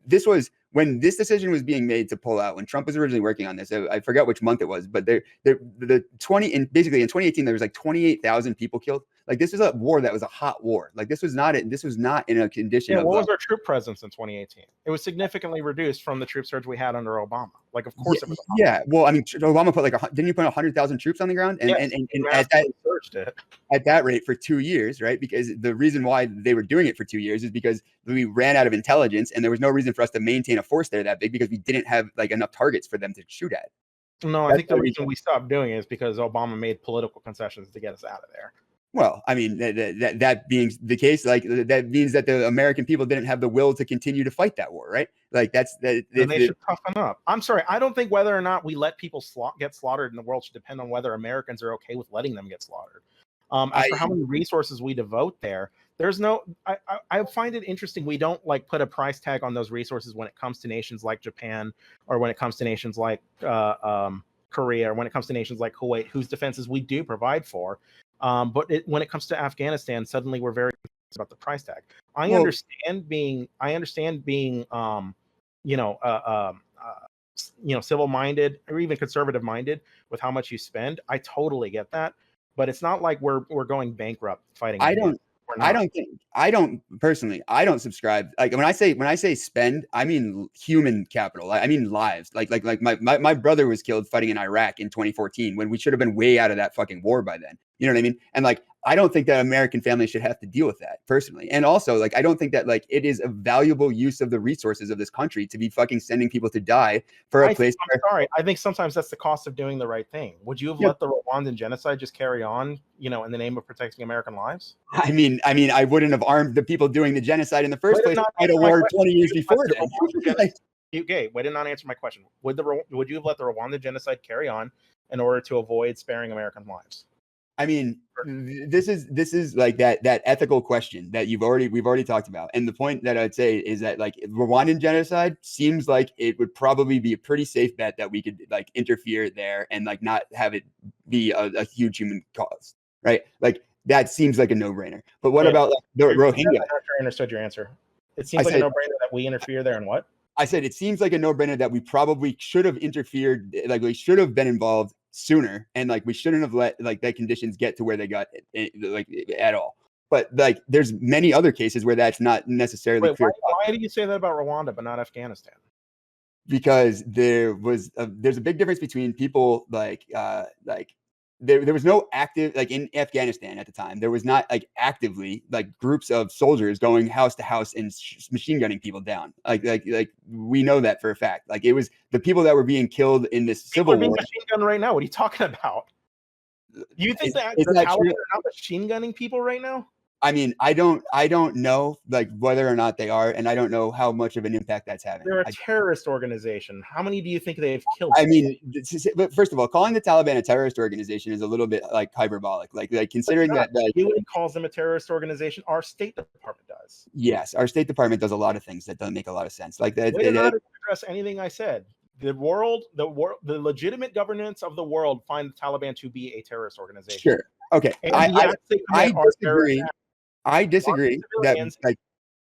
this was when this decision was being made to pull out, when Trump was originally working on this. I forgot which month it was, but basically in 2018 there was 28,000 people killed. This is a war that was a hot war. This was not in a condition. Yeah, what was our troop presence in 2018? It was significantly reduced from the troop surge we had under Obama. Of course it was. Yeah, well, I mean, Obama put didn't you put 100,000 troops on the ground? And at that rate for 2 years, right? Because the reason why they were doing it for 2 years is because we ran out of intelligence, and there was no reason for us to maintain a force there that big because we didn't have enough targets for them to shoot at. No, I think the reason we stopped doing it is because Obama made political concessions to get us out of there. Well, I mean, that being the case, that means that the American people didn't have the will to continue to fight that war, right? They should toughen up. I'm sorry, I don't think whether or not we let people get slaughtered in the world should depend on whether Americans are okay with letting them get slaughtered. As for how many resources we devote there, there's no. I find it interesting. We don't put a price tag on those resources when it comes to nations like Japan, or when it comes to nations like Korea, or when it comes to nations like Kuwait, whose defenses we do provide for. But when it comes to Afghanistan, suddenly we're very concerned about the price tag. I understand being civil-minded or even conservative-minded with how much you spend. I totally get that, but it's not like we're going bankrupt fighting. I don't personally, I don't subscribe. Like when I say spend, I mean human capital. I mean lives. Like my brother was killed fighting in Iraq in 2014 when we should have been way out of that fucking war by then. You know what I mean? And like, I don't think that American families should have to deal with that personally. And also, like, I don't think that like it is a valuable use of the resources of this country to be fucking sending people to die for a place. I'm sorry. I think sometimes that's the cost of doing the right thing. Would you have let the Rwandan genocide just carry on, you know, in the name of protecting American lives? I mean, I wouldn't have armed the people doing the genocide in the first place. Fight a war 20 years before then. Okay, wait, did not answer my question. Would you have let the Rwandan genocide carry on in order to avoid sparing American lives? I mean, this is like that ethical question that we've already talked about. And the point that I'd say is that like Rwandan genocide seems like it would probably be a pretty safe bet that we could like interfere there and like not have it be a huge human cost, right? Like that seems like a no-brainer. But what about like the Rohingya? I'm not sure I understood your answer. It seems like a no-brainer that we interfere there, and what? I said it seems like a no-brainer that we probably should have interfered, like we should have been involved sooner, and like we shouldn't have let like that conditions get to where they got like at all. But like there's many other cases where that's not necessarily clear. Why do you say that about Rwanda but not Afghanistan? Because there's a big difference between people like there was no active, like in Afghanistan at the time, there was not like actively like groups of soldiers going house to house and machine gunning people down. Like we know that for a fact. Like it was the people that were being killed in this civil war. Machine gun right now. What are you talking about? You think that the Taliban are not machine gunning people right now? I mean, I don't know like whether or not they are, and I don't know how much of an impact that's having. They're a terrorist organization. How many do you think they've killed? I mean, but first of all, calling the Taliban a terrorist organization is a little bit like hyperbolic. Like considering that UN calls them a terrorist organization, our State Department does. Yes, our State Department does a lot of things that don't make a lot of sense. Like that. They did not address anything I said. The legitimate governance of the world find the Taliban to be a terrorist organization. Sure. Okay. I disagree that like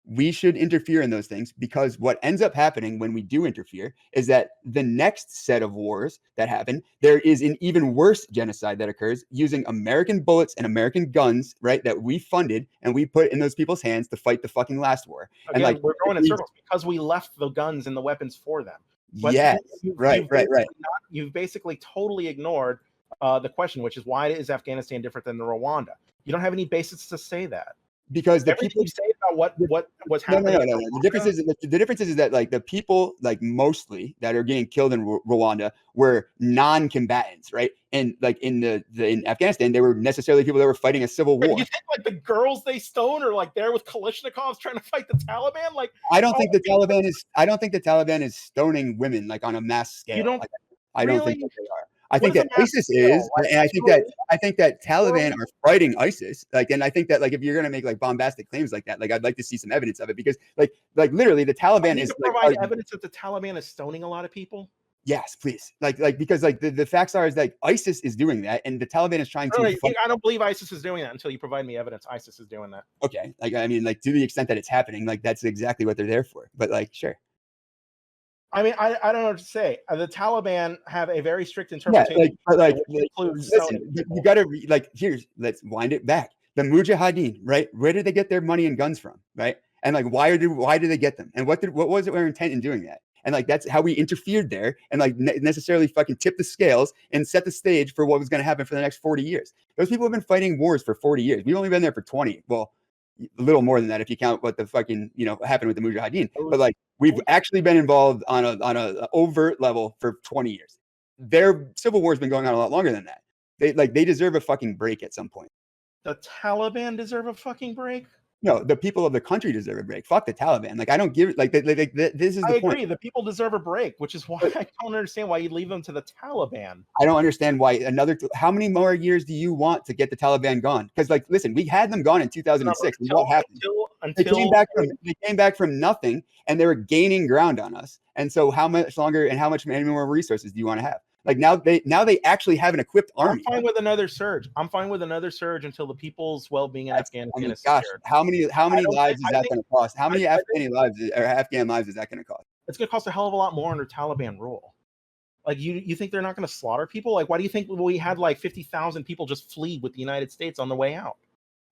we should interfere in those things, because what ends up happening when we do interfere is that the next set of wars that happen, there is an even worse genocide that occurs using American bullets and American guns, right? That we funded and we put in those people's hands to fight the fucking last war. Again, and like we're going in circles because we left the guns and the weapons for them. But yes, right. You've basically totally ignored the question, which is why is Afghanistan different than the Rwanda? You don't have any basis to say that. Because the people say about what was happening. No. The difference is that like the people like mostly that are getting killed in Rwanda were non-combatants, right? And like in Afghanistan, they were necessarily people that were fighting a civil war. You think like the girls they stone are like there with Kalashnikovs trying to fight the Taliban? Like I don't think the Taliban is stoning women like on a mass scale. You don't. I don't think that they are. I think that ISIS is, and I think that Taliban are fighting ISIS. Like, and I think that like if you're gonna make like bombastic claims like that, like I'd like to see some evidence of it, because like literally the Taliban is provide evidence that the Taliban is stoning a lot of people. Yes, please. Like because like the facts are is like ISIS is doing that, and the Taliban is trying to. I don't believe ISIS is doing that until you provide me evidence. ISIS is doing that. Okay, like I mean, like to the extent that it's happening, like that's exactly what they're there for. But like, sure. I mean, I don't know what to say. The Taliban have a very strict interpretation. Yeah, listen, you got to let's wind it back. The Mujahideen, right? Where did they get their money and guns from, right? And like, why do they get them? And what was their intent in doing that? And like, that's how we interfered there, and like necessarily fucking tipped the scales and set the stage for what was going to happen for the next 40 years. Those people have been fighting wars for 40 years. We've only been there for 20. Well, a little more than that if you count what the fucking happened with the Mujahideen. But like we've actually been involved on a overt level for 20 years. Their civil war has been going on a lot longer than that. They deserve a fucking break at some point. The Taliban deserve a fucking break? No, the people of the country deserve a break. Fuck the Taliban. Like I don't give like this is. I agree. Point. The people deserve a break, which is why I don't understand why you leave them to the Taliban. I don't understand why how many more years do you want to get the Taliban gone? Because like, listen, we had them gone in 2006. What happened? They came back from nothing, and they were gaining ground on us. And so, how much longer and how much more resources do you want to have? Like now they actually have an equipped army. I'm fine with another surge. Until the people's well-being in Afghanistan is gosh, how many lives is that going to cost? How many Afghan lives is that going to cost? It's going to cost a hell of a lot more under Taliban rule. Like you think they're not going to slaughter people? Like why do you think we had like 50,000 people just flee with the United States on the way out?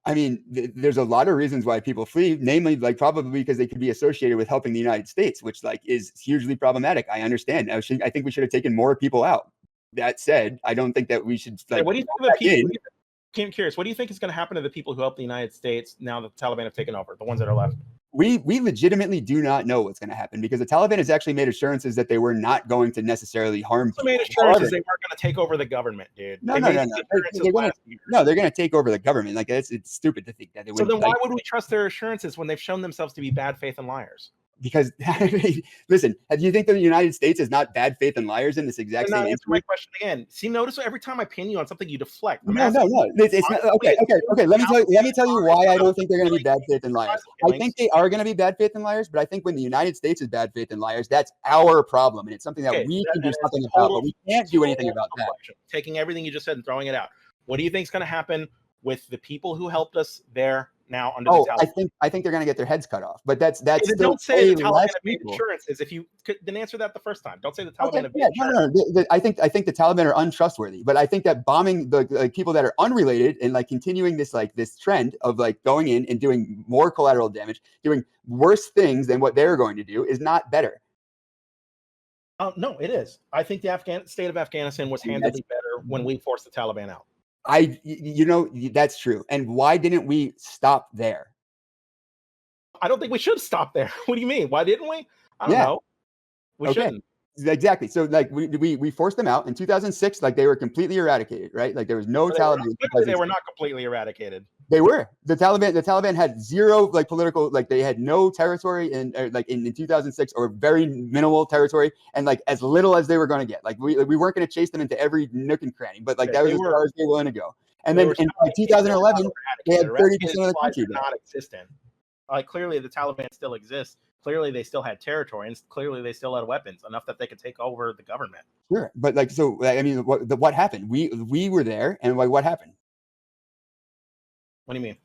I mean, there's a lot of reasons why people flee, namely, like probably because they could be associated with helping the United States, which like is hugely problematic. I understand. I think we should have taken more people out. That said, I don't think that we should like. What do you think of the people? I'm curious. What do you think is going to happen to the people who help the United States now that the Taliban have taken over? The ones that are left. We legitimately do not know what's going to happen because the Taliban has actually made assurances that they were not going to necessarily harm people. Made assurances they weren't going to take over the government, dude. No. They're going to take over the government. Like it's stupid to think that they would. So then why would we trust their assurances when they've shown themselves to be bad faith and liars? Because listen, do you think that the United States is not bad faith and liars in this exact same answer my question again? See, notice every time I pin you on something, you deflect. No. It's not, okay. Let me tell you why I don't think they're going to be bad faith and liars. I think they are going to be bad faith and liars, but I think when the United States is bad faith and liars, that's our problem, and it's something that we can do something about, but we can't do anything about that. Taking everything you just said and throwing it out. What do you think is going to happen with the people who helped us there? Now under the Taliban. I think they're going to get their heads cut off, but that's still don't say the Taliban have made assurances. If you didn't answer that the first time, don't say the Taliban have made assurances. No. I think the Taliban are untrustworthy, but I think that bombing the people that are unrelated and like continuing this trend of like going in and doing more collateral damage, doing worse things than what they're going to do is not better. No, it is. I think the state of Afghanistan was handedly better when we forced the Taliban out. That's true. And why didn't we stop there? I don't think we should stop there. What do you mean? Why didn't we? I don't know. We shouldn't. Exactly. So like we forced them out in 2006. Like they were completely eradicated, right? Like there was no Taliban. They were not completely eradicated. They were. The Taliban had zero like political, like they had no territory in 2006 or very minimal territory and like as little as they were going to get. Like we weren't going to chase them into every nook and cranny, but like that was as far as they were willing to go. And then in 2011, they had 30% of the country not existent. Like clearly the Taliban still exists. Clearly they still had territory and clearly they still had weapons enough that they could take over the government. Sure, but like so, I mean, what happened? We were there, and like what happened? What do you mean?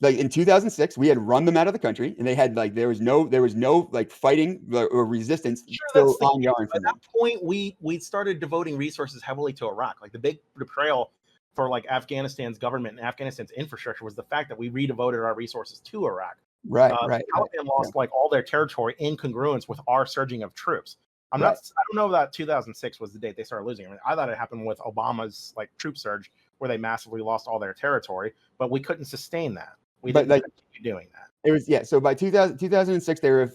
Like in 2006, we had run them out of the country, and they had like there was no like fighting or resistance still ongoing. At that point, we started devoting resources heavily to Iraq. Like the big betrayal for like Afghanistan's government and Afghanistan's infrastructure was the fact that we redevoted our resources to Iraq. Right. The Taliban lost like all their territory in congruence with our surging of troops. I don't know that 2006 was the date they started losing. I mean, I thought it happened with Obama's like troop surge where they massively lost all their territory, but we couldn't sustain that. We didn't continue doing that. It was So by 2006, they were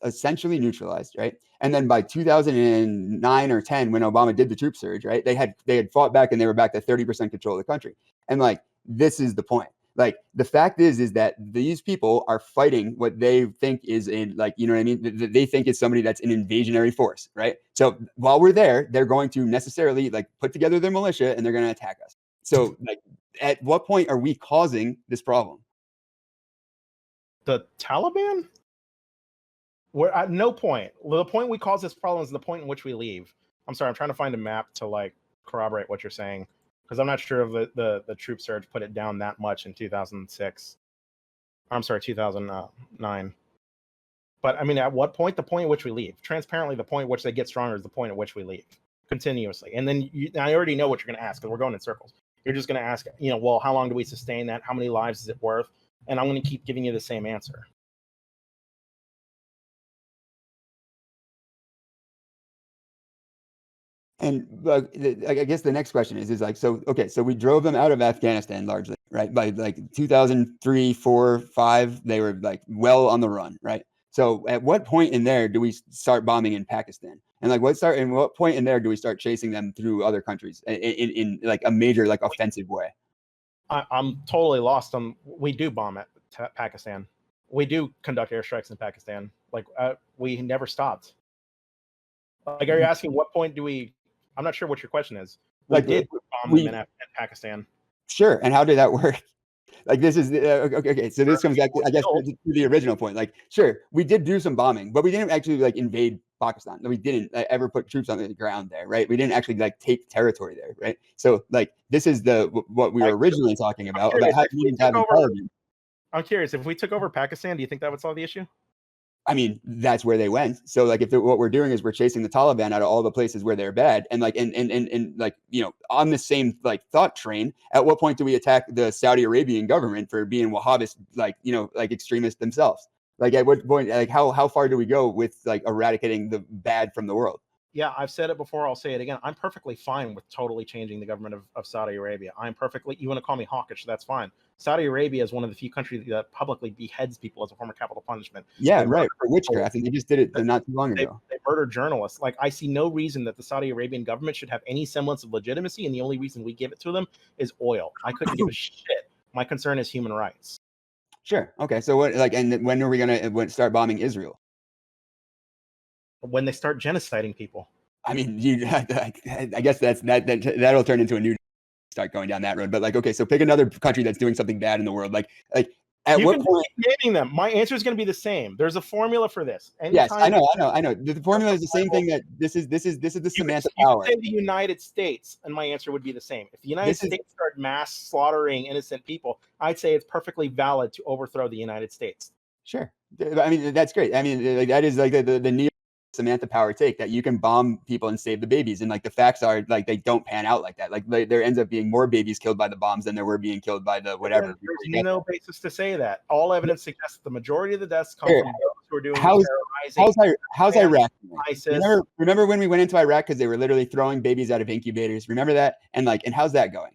essentially neutralized, right? And then by 2009 or 10, when Obama did the troop surge, right, they had fought back and they were back to 30% control of the country. And like this is the point. Like the fact is that these people are fighting what they think is in like, you know what I mean? They think it's somebody that's an invasionary force, right? So while we're there, they're going to necessarily like put together their militia and they're going to attack us. So like, at what point are we causing this problem? The Taliban? We're at no point. The point we cause this problem is the point in which we leave. I'm sorry, I'm trying to find a map to like corroborate what you're saying. Because I'm not sure if the troop surge put it down that much in 2006. I'm sorry, 2009. But I mean, at what point? The point at which we leave. Transparently, the point at which they get stronger is the point at which we leave. Continuously. And then I already know what you're going to ask because we're going in circles. You're just going to ask, well, how long do we sustain that? How many lives is it worth? And I'm going to keep giving you the same answer. And I guess the next question is like, so we drove them out of Afghanistan largely, right? By like 2003, 4, 5, they were like well on the run, right? So at what point in there do we start bombing in Pakistan? And like what point in there do we start chasing them through other countries in like a major like offensive way? I'm totally lost on. We do bomb at Pakistan. We do conduct airstrikes in Pakistan. Like we never stopped. Like, are you asking what point do we? I'm not sure what your question is. We did bomb them in Pakistan. Sure. And how did that work? Like this is okay. So this comes back to, I guess, to the original point. Like, sure, we did do some bombing, but we didn't actually like invade Pakistan. We didn't ever put troops on the ground there, right? We didn't actually like take territory there, right? So like this is what we were originally talking about how humans have intelligence. I'm curious, if we took over Pakistan, do you think that would solve the issue? I mean, that's where they went. So like, what we're doing is we're chasing the Taliban out of all the places where they're bad, and like, and like, you know, on the same like thought train, at what point do we attack the Saudi Arabian government for being Wahhabist, like, you know, like extremists themselves? Like, at what point, like, how far do we go with like eradicating the bad from the world? Yeah, I've said it before. I'll say it again. I'm perfectly fine with totally changing the government of Saudi Arabia. I'm perfectly. You want to call me hawkish? That's fine. Saudi Arabia is one of the few countries that publicly beheads people as a form of capital punishment. Yeah, right. For witchcraft, and they just did it not too long ago. They murdered journalists. Like, I see no reason that the Saudi Arabian government should have any semblance of legitimacy, and the only reason we give it to them is oil. I couldn't give a shit. My concern is human rights. Sure. Okay. So what? Like, and when are we gonna start bombing Israel? When they start genociding people. I mean, I guess that'll turn into a new start going down that road. But like, okay, so pick another country that's doing something bad in the world. Like at you what can point? Keep naming them. My answer is going to be the same. There's a formula for this. Yes, I know. The formula is the same thing. That this is the Samantha Power. You could say the United States, and my answer would be the same. If the United States started mass slaughtering innocent people, I'd say it's perfectly valid to overthrow the United States. Sure. I mean, that's great. I mean, like, that is like the neo Samantha Power take, that you can bomb people and save the babies, and like the facts are like they don't pan out like that. Like there ends up being more babies killed by the bombs than there were being killed by the whatever. There's no basis to say that. All evidence suggests that the majority of the deaths come from those who are doing terrorizing. How's Iraq? ISIS. Remember when we went into Iraq because they were literally throwing babies out of incubators? Remember that? And how's that going?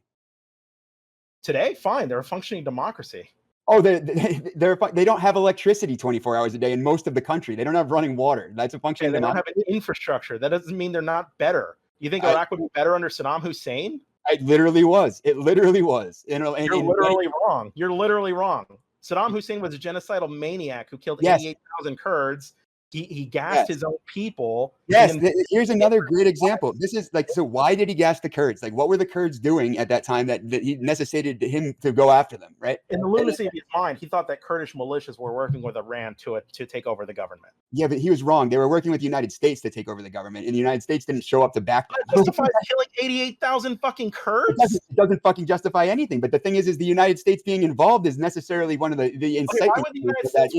Today, fine. They're a functioning democracy. Oh, they don't have electricity 24 hours a day in most of the country. They don't have running water. That's a function. They don't have an infrastructure. That doesn't mean they're not better. You think Iraq would be better under Saddam Hussein? It literally was. It literally was. You're literally wrong. You're literally wrong. Saddam Hussein was a genocidal maniac who killed 88,000 Kurds. He gassed his own people. Yes, here's another great example. This is like, so why did he gas the Kurds? Like, what were the Kurds doing at that time that he necessitated him to go after them, right? In the lunacy of his mind, he thought that Kurdish militias were working with Iran to take over the government. Yeah, but he was wrong. They were working with the United States to take over the government, and the United States didn't show up to back them. That justifies killing 88,000 fucking Kurds? It doesn't fucking justify anything. But the thing is the United States being involved is necessarily one of the incitement. Why would the United States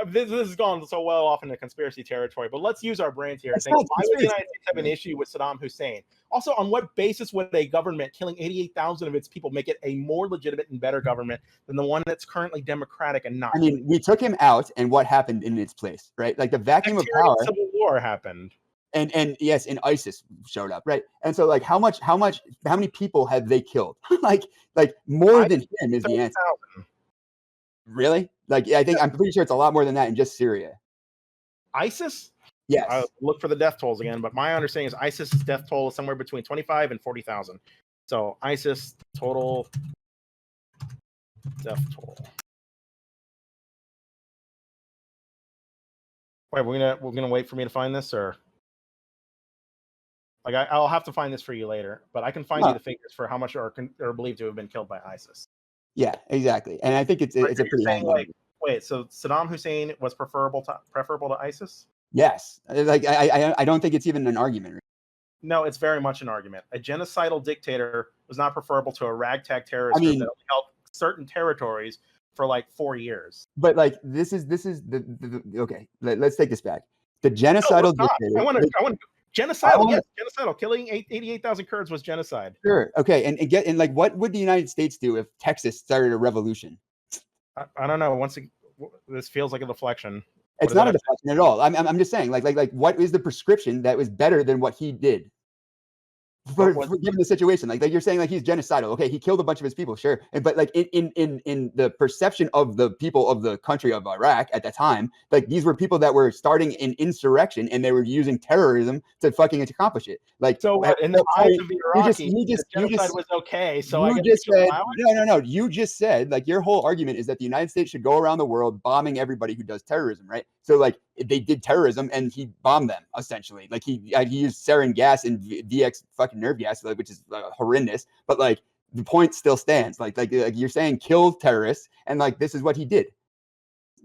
this has gone so well off into conspiracy territory, but let's use our brains here. Why would the United States have an issue with Saddam Hussein? Also, on what basis would a government killing 88,000 of its people make it a more legitimate and better government than the one that's currently democratic and not? I mean, we took him out, and what happened in its place, right? Like the vacuum of power. Civil war happened. And yes, and ISIS showed up, right? And so, like, how many people have they killed? like more than him is the answer. Really? Like, I'm pretty sure it's a lot more than that in just Syria. ISIS? Yes. I'll look for the death tolls again, but my understanding is ISIS's death toll is somewhere between 25 and 40,000. So ISIS total death toll. Wait, we're gonna wait for me to find this, or like I'll have to find this for you later, but I can find you the figures for how much are believed to have been killed by ISIS. Yeah, exactly, and I think it's a pretty high number. Wait, so Saddam Hussein was preferable to ISIS? Yes, like I don't think it's even an argument. No, it's very much an argument. A genocidal dictator was not preferable to a ragtag terrorist group that only held certain territories for like 4 years. But like this is the okay. Let's take this back. The genocidal dictator. I want to genocidal. Yes, genocidal. Killing 88,000 Kurds was genocide. Sure. Okay. And like, what would the United States do if Texas started a revolution? I don't know. This feels like a deflection. It's not a deflection at all. I'm just saying, like, what is the prescription that was better than what he did? For given the situation, like you're saying, like he's genocidal. Okay, he killed a bunch of his people, sure, but like in the perception of the people of the country of Iraq at that time, like these were people that were starting an insurrection and they were using terrorism to fucking accomplish it. Like, so in the eyes of the Iraqis, genocide was okay. So you just said no. You just said, like, your whole argument is that the United States should go around the world bombing everybody who does terrorism, right? So like they did terrorism and he bombed them essentially. Like he used sarin gas and VX fucking nerve gas, which is horrendous. But like the point still stands. Like you're saying, kill terrorists, and like this is what he did.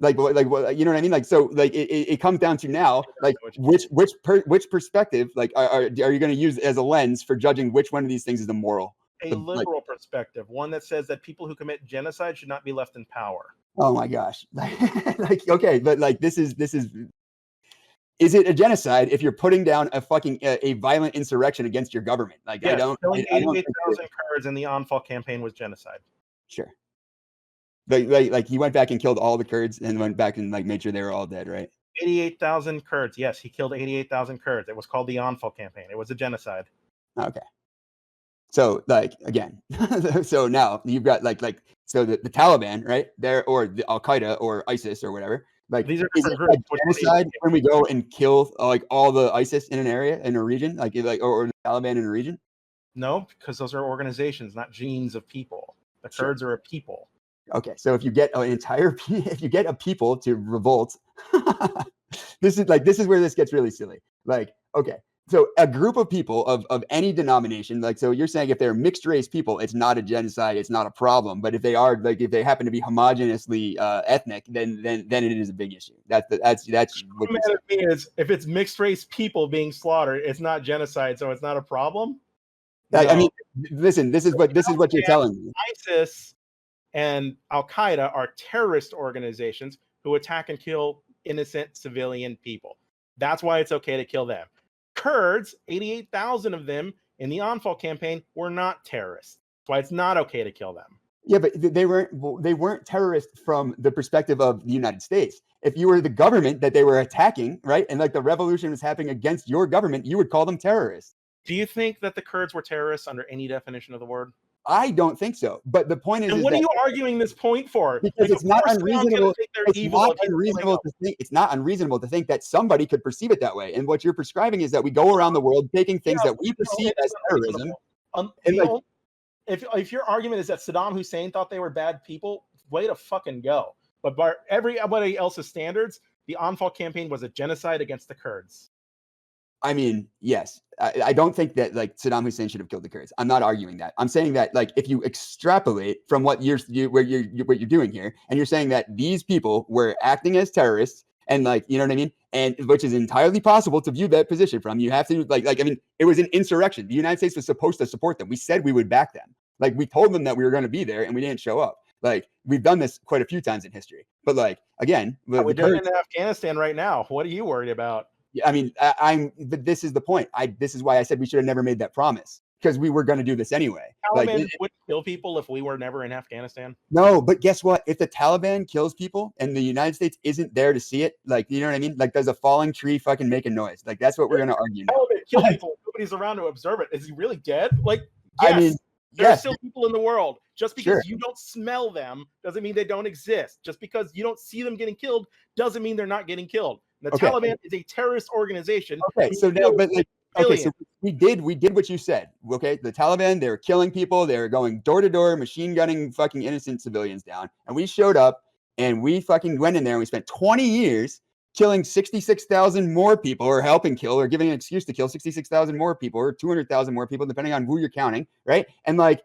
Like you know what I mean? Like so, like it comes down to now, like which perspective, like are you going to use as a lens for judging which one of these things is immoral? a liberal perspective, one that says that people who commit genocide should not be left in power. Oh my gosh. Okay, but is it a genocide if you're putting down a fucking a violent insurrection against your government? Like, yes, I don't. Killing I don't 88,000 Kurds in the Anfal campaign was genocide. Sure. Like he went back and killed all the Kurds and went back and like made sure they were all dead, right? 88,000 Kurds. Yes, he killed 88,000 Kurds. It was called the Anfal campaign. It was a genocide. Okay. So like again, so now you've got so the Taliban, right? There, or the Al Qaeda or ISIS or whatever. Like, these are is different it groups. like genocide when we go and kill like all the ISIS in an area, in a region, or the Taliban in a region? No, because those are organizations, not genes of people. The Kurds are a people. Okay, so if you get if you get a people to revolt, this is where this gets really silly. Like, okay, so a group of people of any denomination, like, so you're saying if they're mixed race people, it's not a genocide, it's not a problem. But if they are, like, if they happen to be homogeneously ethnic, then it is a big issue. That's what the thing is, if it's mixed race people being slaughtered, it's not genocide, so it's not a problem. No. I mean, listen, this is what you're telling me. ISIS and Al Qaeda are terrorist organizations who attack and kill innocent civilian people. That's why it's okay to kill them. Kurds, 88,000 of them in the Anfal campaign, were not terrorists. That's why it's not okay to kill them. Yeah, but they weren't terrorists from the perspective of the United States. If you were the government that they were attacking, right, and like the revolution was happening against your government, you would call them terrorists. Do you think that the Kurds were terrorists under any definition of the word? I don't think so. But the point is, and what are you arguing this point for? Because it's not unreasonable. It's not unreasonable to think that somebody could perceive it that way. And what you're prescribing is that we go around the world taking things that we perceive as terrorism. If your argument is that Saddam Hussein thought they were bad people, way to fucking go. But by everybody else's standards, the Anfal campaign was a genocide against the Kurds. I mean, yes, I don't think that like Saddam Hussein should have killed the Kurds. I'm not arguing that. I'm saying that like if you extrapolate from what you're doing here, and you're saying that these people were acting as terrorists, and like, you know what I mean, and which is entirely possible to view that position from. You have to I mean, it was an insurrection. The United States was supposed to support them. We said we would back them. Like, we told them that we were going to be there, and we didn't show up. Like, we've done this quite a few times in history. But like, again, we're doing it in Afghanistan right now. What are you worried about? I mean, but this is the point. This is why I said we should have never made that promise, because we were going to do this anyway. Taliban wouldn't kill people if we were never in Afghanistan. No, but guess what? If the Taliban kills people and the United States isn't there to see it, like, you know what I mean? Like, does a falling tree fucking make a noise? Like, that's what we're going to argue now. Taliban kill people. Nobody's around to observe it. Is he really dead? Like, yes. I mean, there are still people in the world. Just because you don't smell them doesn't mean they don't exist. Just because you don't see them getting killed doesn't mean they're not getting killed. The Taliban is a terrorist organization. Okay, so now, but like, so we did what you said. Okay, the Taliban, they were killing people, they were going door to door, machine gunning fucking innocent civilians down, and we showed up and we fucking went in there and we spent 20 years killing 66,000 more people, or helping kill, or giving an excuse to kill 66,000 more people, or 200,000 more people, depending on who you're counting, right? And like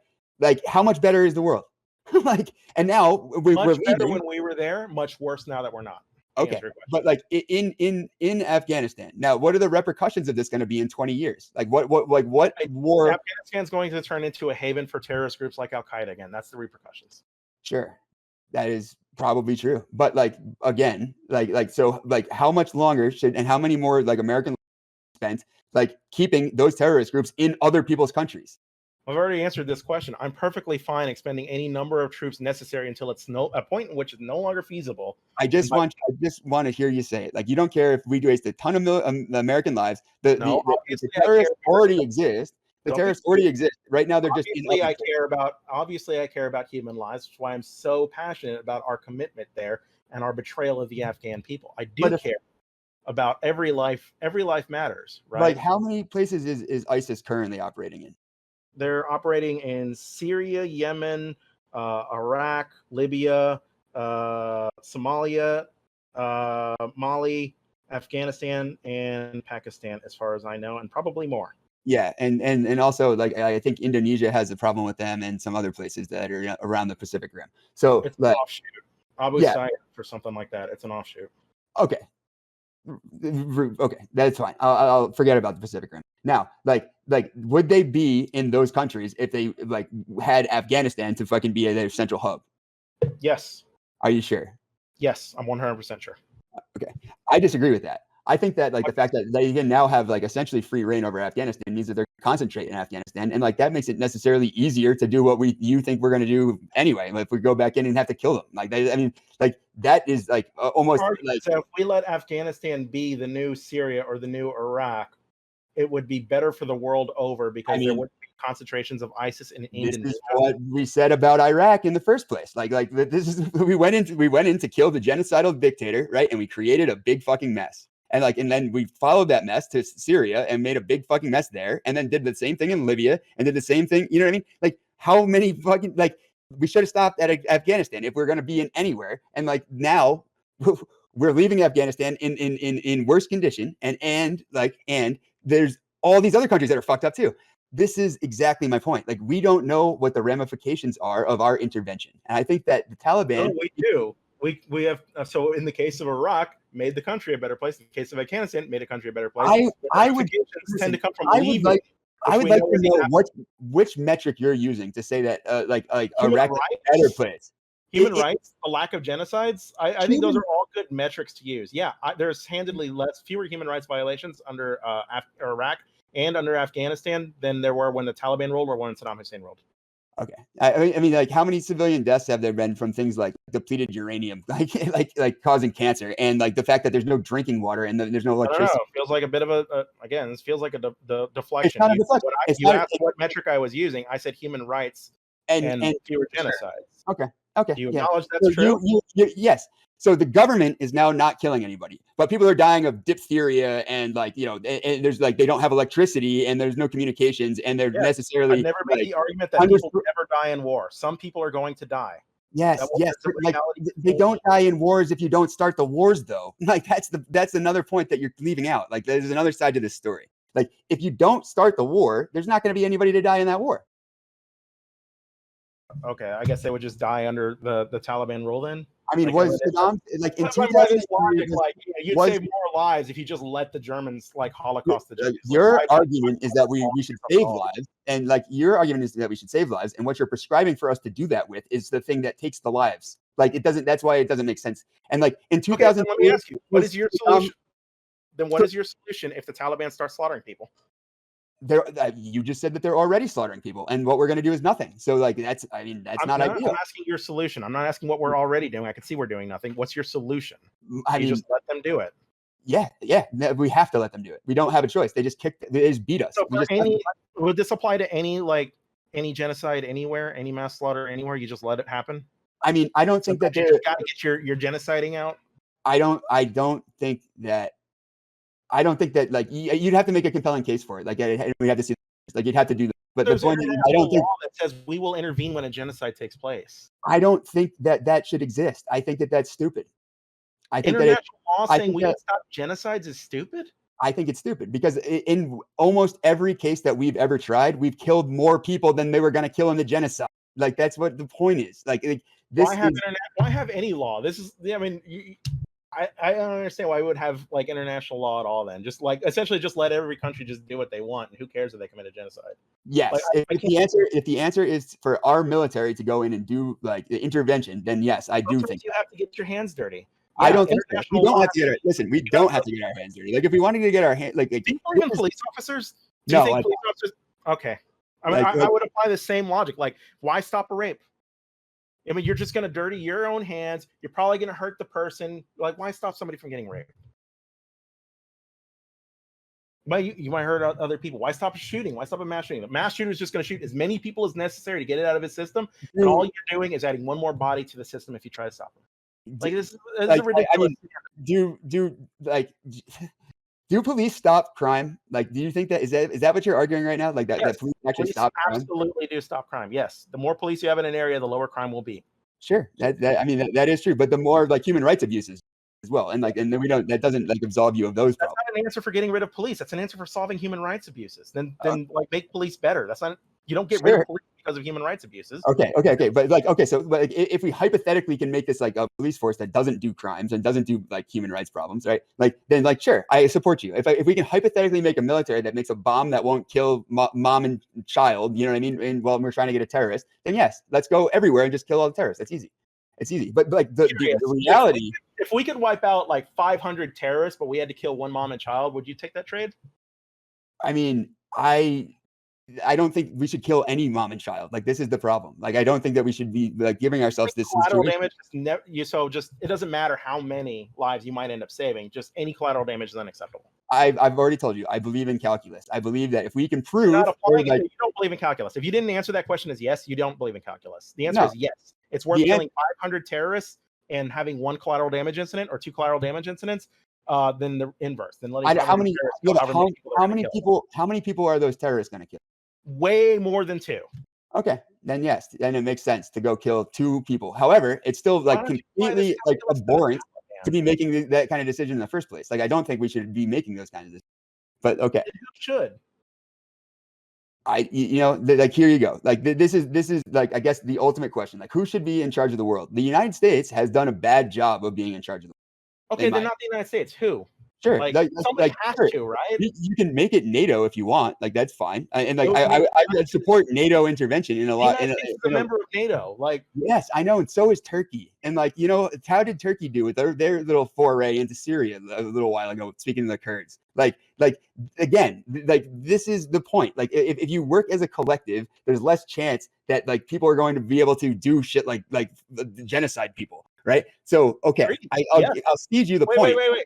how much better is the world? Like, and now we're better when we were there, much worse now that we're not. Okay, but like in Afghanistan now, what are the repercussions of this going to be in 20 years? Like what war? Afghanistan's going to turn into a haven for terrorist groups like Al Qaeda again. That's the repercussions. Sure, that is probably true. But like, again, so how much longer and how many more like American spent like keeping those terrorist groups in other people's countries? I've already answered this question. I'm perfectly fine expending any number of troops necessary until it's a point in which it's no longer feasible. I just want to hear you say it. Like, you don't care if we waste a ton of American lives. The terrorists already exist. The terrorists already exist. Right now, they're obviously I care about human lives, which is why I'm so passionate about our commitment there and our betrayal of the Afghan people. I do care about every life. Every life matters, right? Like, how many places is ISIS currently operating in? They're operating in Syria, Yemen, Iraq, Libya, Somalia, Mali, Afghanistan, and Pakistan, as far as I know, and probably more. Yeah, and also, like, I think Indonesia has a problem with them, and some other places that are around the Pacific Rim. So it's an offshoot. Abu Sayyaf or something like that. It's an offshoot. Okay, that's fine. I'll forget about the Pacific Rim now. Like, like, would they be in those countries if they like had Afghanistan to fucking be their central hub? Yes. Are you sure? Yes, I'm 100% sure. Okay, I disagree with that. I think that like the fact that they can now have like essentially free reign over Afghanistan means that they're concentrating in Afghanistan, and like that makes it necessarily easier to do what you think we're going to do anyway. Like, if we go back in and have to kill them, like I mean, like that is like almost like, so if we let Afghanistan be the new Syria or the new Iraq, it would be better for the world over because there would be concentrations of ISIS in this Indonesia. is what we said about Iraq in the first place. Like this is we went in to kill the genocidal dictator, right? And we created a big fucking mess. And then we followed that mess to Syria and made a big fucking mess there, and then did the same thing in Libya and did the same thing. You know what I mean? Like, how many fucking, like, we should have stopped at Afghanistan if we're going to be in anywhere. And like now we're leaving Afghanistan in worse condition, and there's all these other countries that are fucked up too. This is exactly my point. Like, we don't know what the ramifications are of our intervention, and I think that the Taliban. No, we do. We have so in the case of Iraq, made the country a better place. In the case of Afghanistan, made a country a better place. I would tend to come from I leaving. would like to know which metric you're using to say that like Iraq is a better place. Human rights, the lack of genocides. I think those are all good metrics to use. Yeah, there's handedly fewer human rights violations under Iraq and under Afghanistan than there were when the Taliban ruled or when Saddam Hussein ruled. Okay, I mean, like, how many civilian deaths have there been from things like depleted uranium, like causing cancer, and like the fact that there's no drinking water and there's no electricity? I don't know. It feels like a bit of again, this feels like a deflection. You asked what metric I was using. I said human rights and fewer genocides. Okay. Do you acknowledge that's true? Yes. So the government is now not killing anybody, but people are dying of diphtheria and and there's like they don't have electricity and there's no communications and they're necessarily. I've never made the argument that people never die in war. Some people are going to die. Yes. Like, they don't die in wars if you don't start the wars, though. Like that's another point that you're leaving out. Like, there's another side to this story. Like, if you don't start the war, there's not going to be anybody to die in that war. Okay, I guess they would just die under the Taliban rule then. I mean, was Saddam like in 2000? Like, you'd save more lives if you just let the Germans like Holocaust the Jews. Your argument is that we should save lives, and like your argument is that we should save lives, and what you're prescribing for us to do that with is the thing that takes the lives. Like, it doesn't. That's why it doesn't make sense. And like in 2000, let me ask you, what is your solution? Then what is your solution if the Taliban starts slaughtering people? You just said that they're already slaughtering people, and what we're going to do is nothing. So like that's not ideal. I'm asking your solution. I'm not asking what we're already doing. I can see we're doing nothing. What's your solution? You just let them do it. Yeah, we have to let them do it. We don't have a choice. They just beat us. So would this apply to any genocide anywhere, any mass slaughter anywhere? You just let it happen? I mean, I don't think that you got to get your genociding out. I don't think that like you'd have to make a compelling case for it. Like, we have to see, like, you'd have to do that. But the point is, I don't think that says we will intervene when a genocide takes place. I don't think that should exist. I think that that's stupid. I think international law saying we will stop genocides is stupid. I think it's stupid because in almost every case that we've ever tried, we've killed more people than they were going to kill in the genocide. Like, that's what the point is. Like this. Why have any law? This is. I mean. I don't understand why we would have like international law at all. Then just like essentially just let every country just do what they want, and who cares if they commit a genocide? Yes. Like, if the answer is for our military to go in and do like the intervention, then yes, I do think you have to get your hands dirty. I don't think so. We don't have to get our, listen. We don't have to get our hands dirty. Like, if we wanted to get our hands, even police officers. Do you think police officers? Okay. I mean, I would apply the same logic. Like, why stop a rape? I mean, you're just going to dirty your own hands. You're probably going to hurt the person. Like, why stop somebody from getting raped? You might hurt other people. Why stop a shooting? Why stop a mass shooting? The mass shooter is just going to shoot as many people as necessary to get it out of his system. And all you're doing is adding one more body to the system if you try to stop him. Like, this is ridiculous. I mean, do police stop crime? Like, do you think is that what you're arguing right now? Like that, yes, that police actually stop crime? Absolutely do stop crime. Yes. The more police you have in an area, the lower crime will be. Sure. That is true. But the more like human rights abuses, as well. And like, and then we don't, that doesn't like absolve you of those That's problems. not an answer for getting rid of police. That's an answer for solving human rights abuses. Then like make police better. That's not, you don't get rid of police because of human rights abuses. Okay. But like, okay. So like, if we hypothetically can make this like a police force that doesn't do crimes and doesn't do like human rights problems, right? Like, then like, sure, I support you. If we can hypothetically make a military that makes a bomb that won't kill mom and child, you know what I mean? And while we're trying to get a terrorist, then yes, let's go everywhere and just kill all the terrorists. That's easy. It's easy. But like the reality, if we could wipe out like 500 terrorists, but we had to kill one mom and child, would you take that trade? I mean, I don't think we should kill any mom and child. Like, this is the problem. Like, I don't think that we should be like giving ourselves this collateral damage. Just it doesn't matter how many lives you might end up saving. Just any collateral damage is unacceptable. I've already told you, I believe in calculus. I believe that if we can prove, you don't believe in calculus. If you didn't answer that question as yes, you don't believe in calculus. The answer is yes. It's worth killing 500 terrorists and having one collateral damage incident or two collateral damage incidents. Then the inverse. Then how many people are those terrorists going to kill? Way more than two. Okay, then yes, then it makes sense to go kill two people. However, it's still like completely like abhorrent to be making that kind of decision in the first place. Like, I don't think we should be making those kinds of decisions. But okay, who should? Like, here you go. Like, this is like, I guess, the ultimate question. Like, who should be in charge of the world? The United States has done a bad job of being in charge of the world. Okay, they're not the United States. Who? Sure, somebody has to, right? You can make it NATO if you want. Like, that's fine. And like, I support NATO intervention in a lot. It's a member of NATO. Like, yes, I know, and so is Turkey. And like, how did Turkey do with their little foray into Syria a little while ago? Speaking of the Kurds, like again, like, this is the point. Like, if you work as a collective, there's less chance that like people are going to be able to do shit like genocide people, right? So okay, I'll cede you the point. Wait.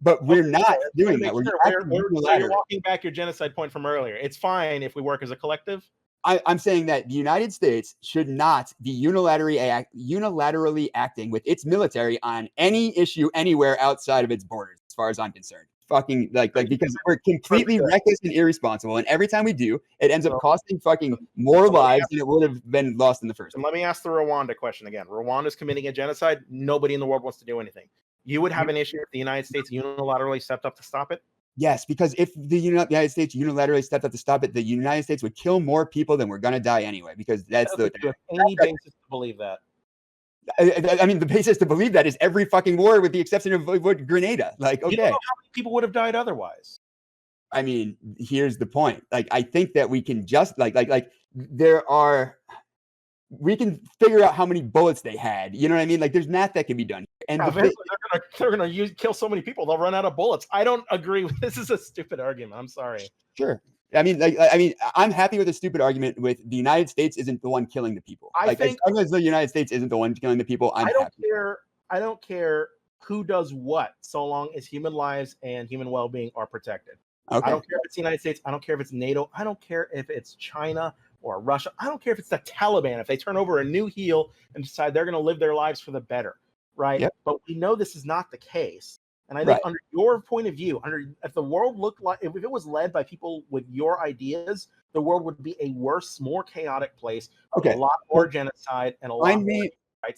But we're not doing that. You're walking back your genocide point from earlier. It's fine if we work as a collective. I'm saying that the United States should not be unilaterally acting with its military on any issue anywhere outside of its borders, as far as I'm concerned. Fucking like because we're completely reckless and irresponsible, and every time we do, it ends up costing fucking more lives than it would have been lost in the first. And let me ask the Rwanda question again. Rwanda's committing a genocide. Nobody in the world wants to do anything. You would have an issue if the United States unilaterally stepped up to stop it? Yes, because if the United States unilaterally stepped up to stop it, the United States would kill more people than we're going to die anyway, because that's any basis to believe that. I mean, the basis to believe that is every fucking war with the exception of Grenada. Like, okay. You don't know how many people would have died otherwise. I mean, here's the point. Like, I think that we can just we can figure out how many bullets they had. You know what I mean? Like, there's math that can be done. And they're gonna kill so many people, they'll run out of bullets. I don't agree with this. Is a stupid argument. I'm sorry. Sure. I mean, I'm happy with a stupid argument with the United States isn't the one killing the people. As long as the United States isn't the one killing the people, I don't care who does what, so long as human lives and human well-being are protected. Okay. I don't care if it's the United States. I don't care if it's NATO. I don't care if it's China or Russia. I don't care if it's the Taliban. If they turn over a new heel and decide they're going to live their lives for the better, right? Yep. But we know this is not the case. And I think under your point of view, if the world looked like, if it was led by people with your ideas, the world would be a worse, more chaotic place. Okay. A lot more genocide and a lot more.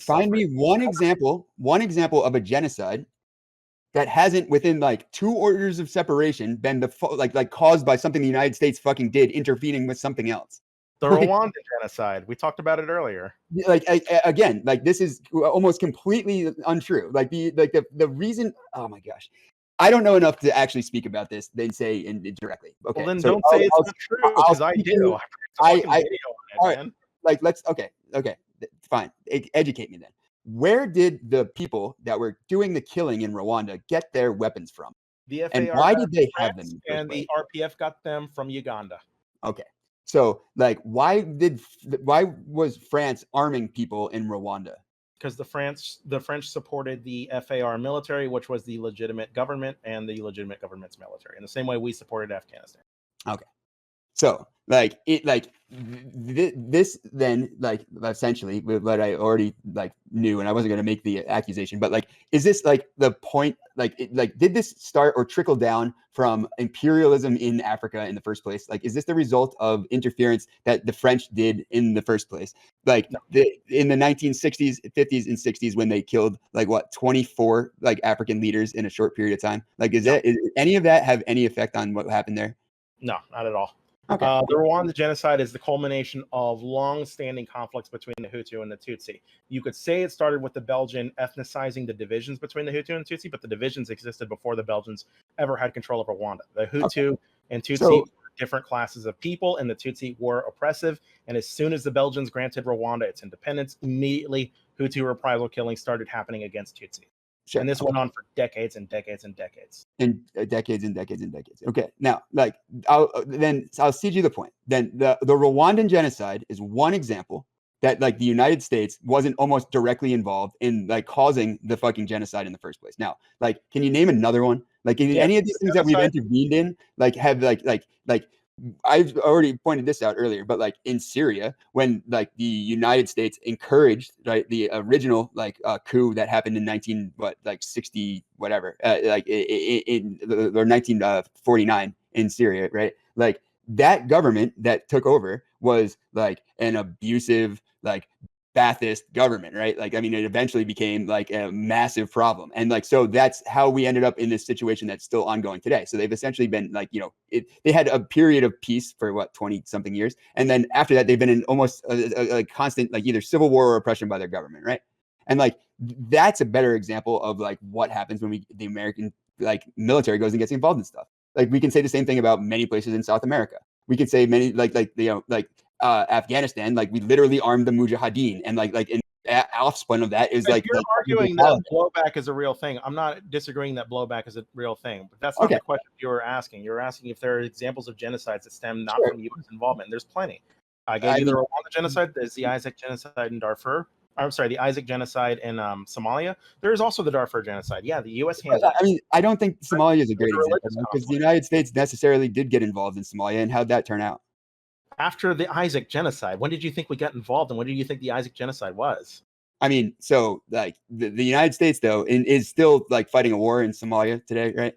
Find me one example of a genocide that hasn't, within like 2 orders of separation, been caused by something the United States fucking did, intervening with something else. The Rwanda genocide. We talked about it earlier. Again, this is almost completely untrue. The reason. Oh my gosh, I don't know enough to actually speak about this. They say directly. Okay, well then don't say it's not true, because I do. Okay, fine. Educate me then. Where did the people that were doing the killing in Rwanda get their weapons from? The FAR, and why did they have them? And the RPF got them from Uganda. Okay. So, why was France arming people in Rwanda? Because the French supported the FAR military, which was the legitimate government and the legitimate government's military, in the same way we supported Afghanistan. Okay. So this then essentially what I already knew, and I wasn't going to make the accusation, but is this the point, did this start or trickle down from imperialism in Africa in the first place? Is this the result of interference that the French did in the first place? No. In the 1960s, 50s, and 60s, when they killed 24 African leaders in a short period of time? Is any of that have any effect on what happened there? No, not at all. Okay. The Rwanda genocide is the culmination of long-standing conflicts between the Hutu and the Tutsi. You could say it started with the Belgian ethnicizing the divisions between the Hutu and Tutsi, but the divisions existed before the Belgians ever had control of Rwanda. The Hutu and Tutsi were different classes of people, and the Tutsi were oppressive. And as soon as the Belgians granted Rwanda its independence, immediately Hutu reprisal killings started happening against Tutsi. Sure. And this went on for decades and decades and decades. And decades and decades and decades. Okay. Now, I'll cede you the point. Then the Rwandan genocide is one example that the United States wasn't almost directly involved in causing the fucking genocide in the first place. Now, can you name another one? Any of these things that we've intervened in, have I've already pointed this out earlier, but in Syria, when the United States encouraged the original coup that happened in 1960 whatever, in or 1949 in Syria, right? That government that took over was an abusive Ba'athist government, right? It eventually became a massive problem. And so that's how we ended up in this situation that's still ongoing today. So they've essentially been they had a period of peace for 20 something years. And then after that, they've been in almost a constant, either civil war or oppression by their government. Right. And that's a better example of what happens when the American military goes and gets involved in stuff. We can say the same thing about many places in South America. We could say many Afghanistan, we literally armed the Mujahideen, and an offspun of that is you're arguing that blowback is a real thing. I'm not disagreeing that blowback is a real thing, but that's not the question you were asking. You're asking if there are examples of genocides that stem not from U.S. involvement. There's plenty. I gave you the Rwanda genocide. There's the Isaac genocide in Darfur. I'm sorry, the Isaac genocide in Somalia. There is also the Darfur genocide. Yeah, the U.S. hands. I don't think Somalia is a great example because the United States necessarily did get involved in Somalia, and how'd that turn out? After the Isaac genocide, when did you think we got involved, and when did you think the Isaac genocide was? So the United States though is still fighting a war in Somalia today, right?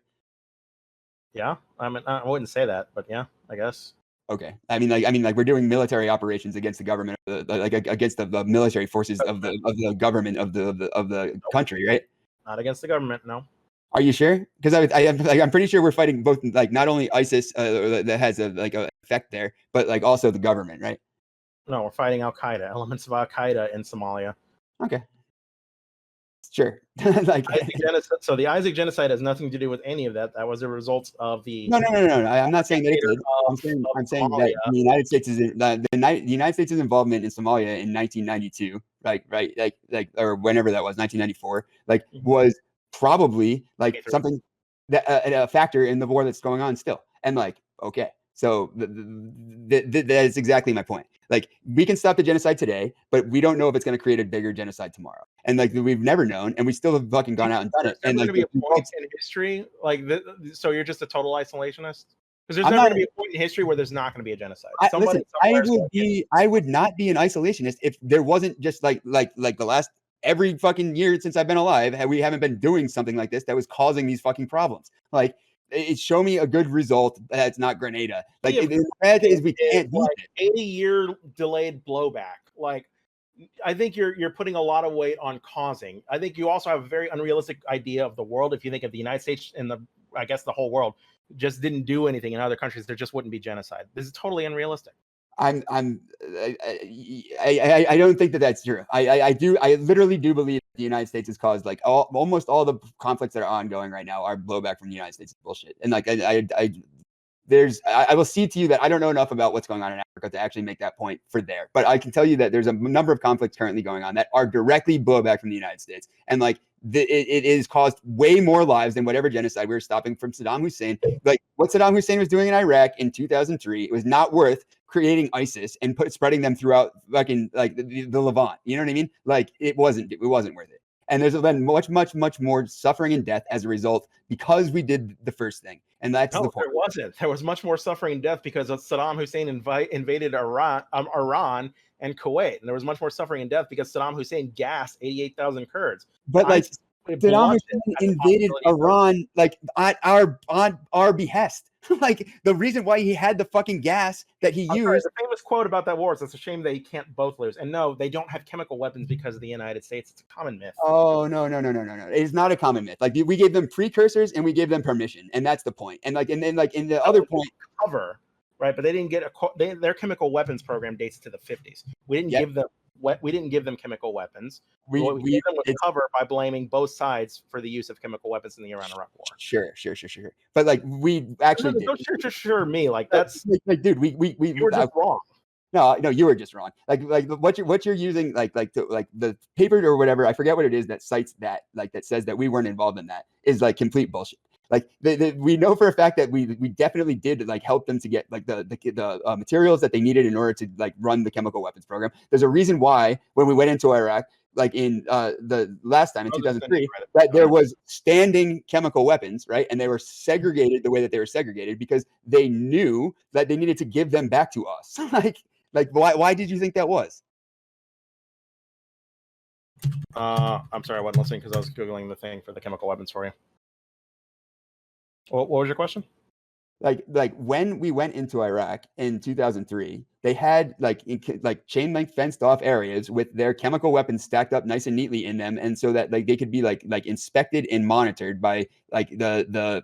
Yeah, I wouldn't say that, but yeah, I guess. Okay, we're doing military operations against the government, against the military forces of the government of the country, right? Not against the government, no. Are you sure? Because I'm pretty sure we're fighting both, not only ISIS that has a effect there, but also the government, right? No, we're fighting Al Qaeda, elements of Al Qaeda in Somalia. Okay, sure. So the Isaac genocide has nothing to do with any of that. That was a result of the. No. I'm not saying that it did. I'm saying that the United States is the United States' involvement in Somalia in 1992, right, or whenever that was, 1994, was probably something that a factor in the war that's going on still. And okay, so that is exactly my point. We can stop the genocide today, but we don't know if it's going to create a bigger genocide tomorrow. And we've never known, and we still have fucking gone out and done it. And going to be a point in history, so you're just a total isolationist? Because there's never going to be a point in history where there's not going to be a genocide. I would not be an isolationist if there wasn't just the last every fucking year since I've been alive, we haven't been doing something like this that was causing these fucking problems. Show me a good result that's not Grenada. The bad is we can't do it. 80-year delayed blowback. I think you're putting a lot of weight on causing. I think you also have a very unrealistic idea of the world. If you think of the United States and the whole world just didn't do anything in other countries, there just wouldn't be genocide. This is totally unrealistic. I don't think that that's true. I literally do believe the United States has caused almost all the conflicts that are ongoing right now are blowback from the United States bullshit. And I will see to you that I don't know enough about what's going on in Africa to actually make that point for there. But I can tell you that there's a number of conflicts currently going on that are directly blowback from the United States. And it is caused way more lives than whatever genocide we were stopping from Saddam Hussein. What Saddam Hussein was doing in Iraq in 2003, it was not worth creating ISIS and spreading them throughout fucking the Levant. You know what I mean? It wasn't worth it. And there's been much more suffering and death as a result because we did the first thing. and that's the No, point. there wasn't. There was much more suffering and death because Saddam Hussein invaded Iran and Kuwait, and there was much more suffering and death because Saddam Hussein gassed 88,000 Kurds. But like Saddam Hussein invaded Iran like at our behest. Like the reason why he had the fucking gas that he used. The famous quote about that war is, "It's a shame they can't both lose." And no, they don't have chemical weapons because of the United States. It's a common myth. Oh no! It is not a common myth. Like we gave them precursors and we gave them permission, and that's the point. And like, and then like in the other point, cover, right? But they didn't get their chemical weapons program dates to the 50s. We didn't give them we didn't give them chemical weapons. We gave them cover by blaming both sides for the use of chemical weapons in the Iran-Iraq war. Sure. But like we actually don't sure me like that's like dude, we were just wrong. No, you were just wrong. Like what you're using, like the paper or whatever, I forget what it is that cites that, like that says that we weren't involved in that, is like complete bullshit. Like we know for a fact that we definitely did like help them to get like the materials that they needed in order to like run the chemical weapons program. There's a reason why when we went into Iraq, like in the last time in 2003, that there was standing chemical weapons, right? And they were segregated the way that they were segregated because they knew that they needed to give them back to us. Like why did you think that was? I'm sorry, I wasn't listening because I was Googling the thing for the chemical weapons for you. What was your question? Like when we went into Iraq in 2003, they had like chain link fenced off areas with their chemical weapons stacked up nice and neatly in them, and so that like they could be like inspected and monitored by like the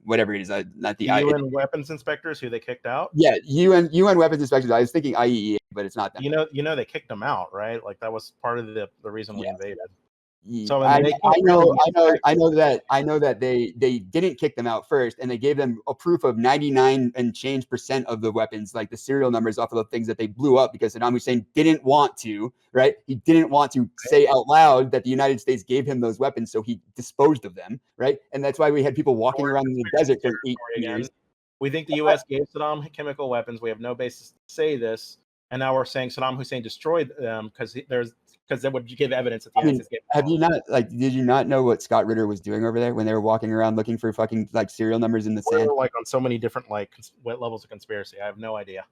whatever it is, not the UN weapons inspectors who they kicked out. Yeah, UN weapons inspectors. I was thinking IEEA, but it's not them. You know they kicked them out, right? Like that was part of the reason we invaded. So I know that they didn't kick them out first, and they gave them a proof of 99 and change % of the weapons, like the serial numbers off of the things that they blew up because Saddam Hussein didn't want to, right? He didn't want to say out loud that the United States gave him those weapons, so he disposed of them, right? And that's why we had people walking around in the desert for 8 years. We think the U.S. gave Saddam chemical weapons. We have no basis to say this, and now we're saying Saddam Hussein destroyed them because that would give evidence that the United States gave them. Have you not, like, did you not know what Scott Ritter was doing over there when they were walking around looking for fucking like serial numbers in the sand? Like on so many different like levels of conspiracy. I have no idea.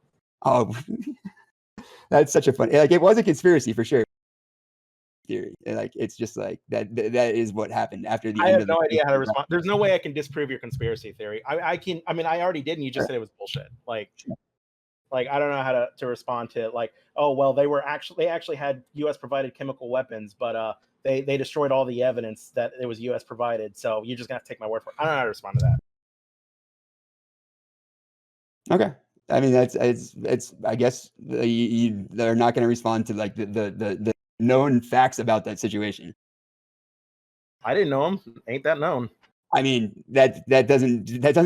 Oh, that's such a fun. Like it was a conspiracy for sure. Theory, like it's just like that is what happened after the. I have no idea how to respond. There's no way I can disprove your conspiracy theory. I can. I mean, I already did, and you just said it was bullshit. Like I don't know how to respond to it. Like, oh well, they actually had U.S. provided chemical weapons, but they destroyed all the evidence that it was U.S. provided. So you're just gonna have to take my word for it. I don't know how to respond to that. Okay, I mean it's I guess they're not going to respond to like the known facts about that situation. I didn't know them. Ain't that known? I mean, that doesn't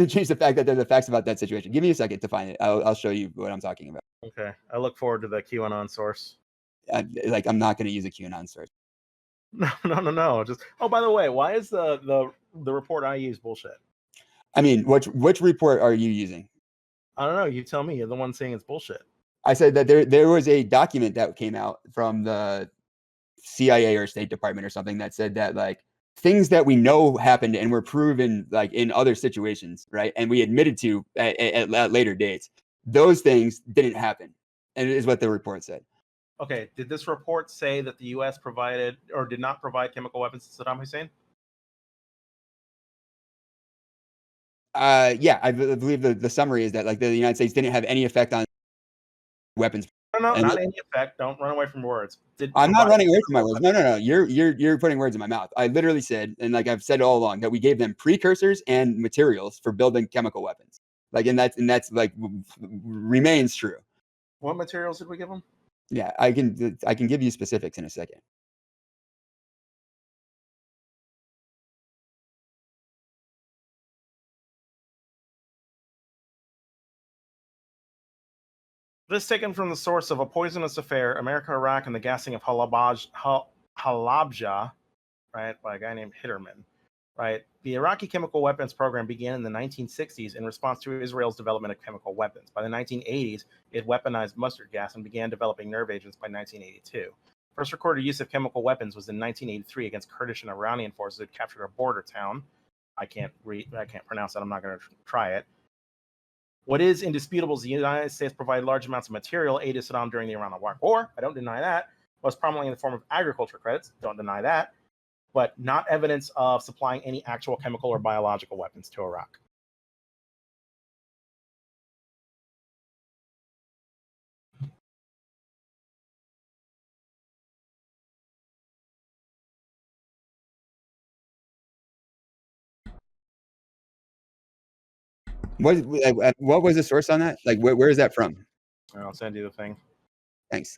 change the fact that there's the facts about that situation. Give me a second to find it. I'll show you what I'm talking about. Okay. I look forward to the QAnon source. I'm not going to use a QAnon source. No. Just by the way, why is the report I use bullshit? I mean, which report are you using? I don't know. You tell me. You're the one saying it's bullshit. I said that there was a document that came out from the CIA or State Department or something that said that like things that we know happened and were proven like in other situations, right? And we admitted to at later dates, those things didn't happen, and it is what the report said. Okay, did this report say that the U.S. provided or did not provide chemical weapons to Saddam Hussein? Yeah, I believe the summary is that like the United States didn't have any effect on weapons. No, not any effect. Don't run away from words. I'm not running away from my words. No. You're putting words in my mouth. I literally said, and like I've said all along, that we gave them precursors and materials for building chemical weapons. Like, and that's like remains true. What materials did we give them? Yeah, I can give you specifics in a second. This taken from the source of A Poisonous Affair, America, Iraq, and the Gassing of Halabja, right, by a guy named Hitterman, right? The Iraqi chemical weapons program began in the 1960s in response to Israel's development of chemical weapons. By the 1980s, it weaponized mustard gas and began developing nerve agents by 1982. First recorded use of chemical weapons was in 1983 against Kurdish and Iranian forces who had captured a border town. I can't pronounce it. I'm not going to try it. What is indisputable is the United States provided large amounts of material aid to Saddam during the Iran-Iraq War. I don't deny that. Most prominently in the form of agriculture credits. Don't deny that. But not evidence of supplying any actual chemical or biological weapons to Iraq. What was the source on that? Like, where is that from? I'll send you the thing. Thanks.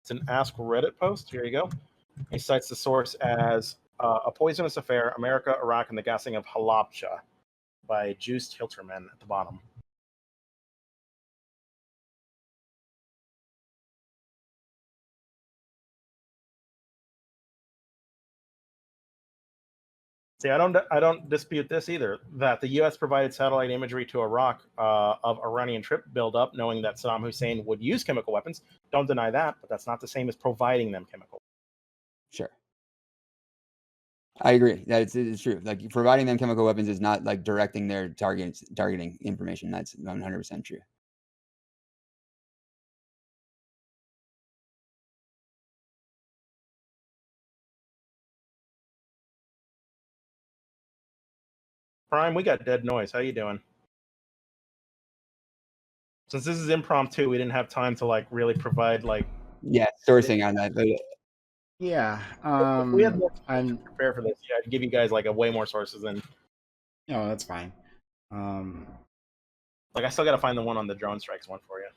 It's an Ask Reddit post. Here you go. He cites the source as A Poisonous Affair, America, Iraq, and the Gassing of Halabja by Juiced Hilterman at the bottom. See, I don't dispute this either, that the U.S. provided satellite imagery to Iraq of Iranian trip buildup, knowing that Saddam Hussein would use chemical weapons. Don't deny that, but that's not the same as providing them chemical. Sure. I agree. It's true. Like, providing them chemical weapons is not like directing their targeting information. That's 100% true. Prime, we got dead noise. How you doing? Since this is impromptu, we didn't have time to like really provide like sourcing on that. But Yeah. if we had more time to prepare for this, yeah, I'd give you guys like a way more sources than. No, that's fine. Like, I still got to find the one on the drone strikes one for you.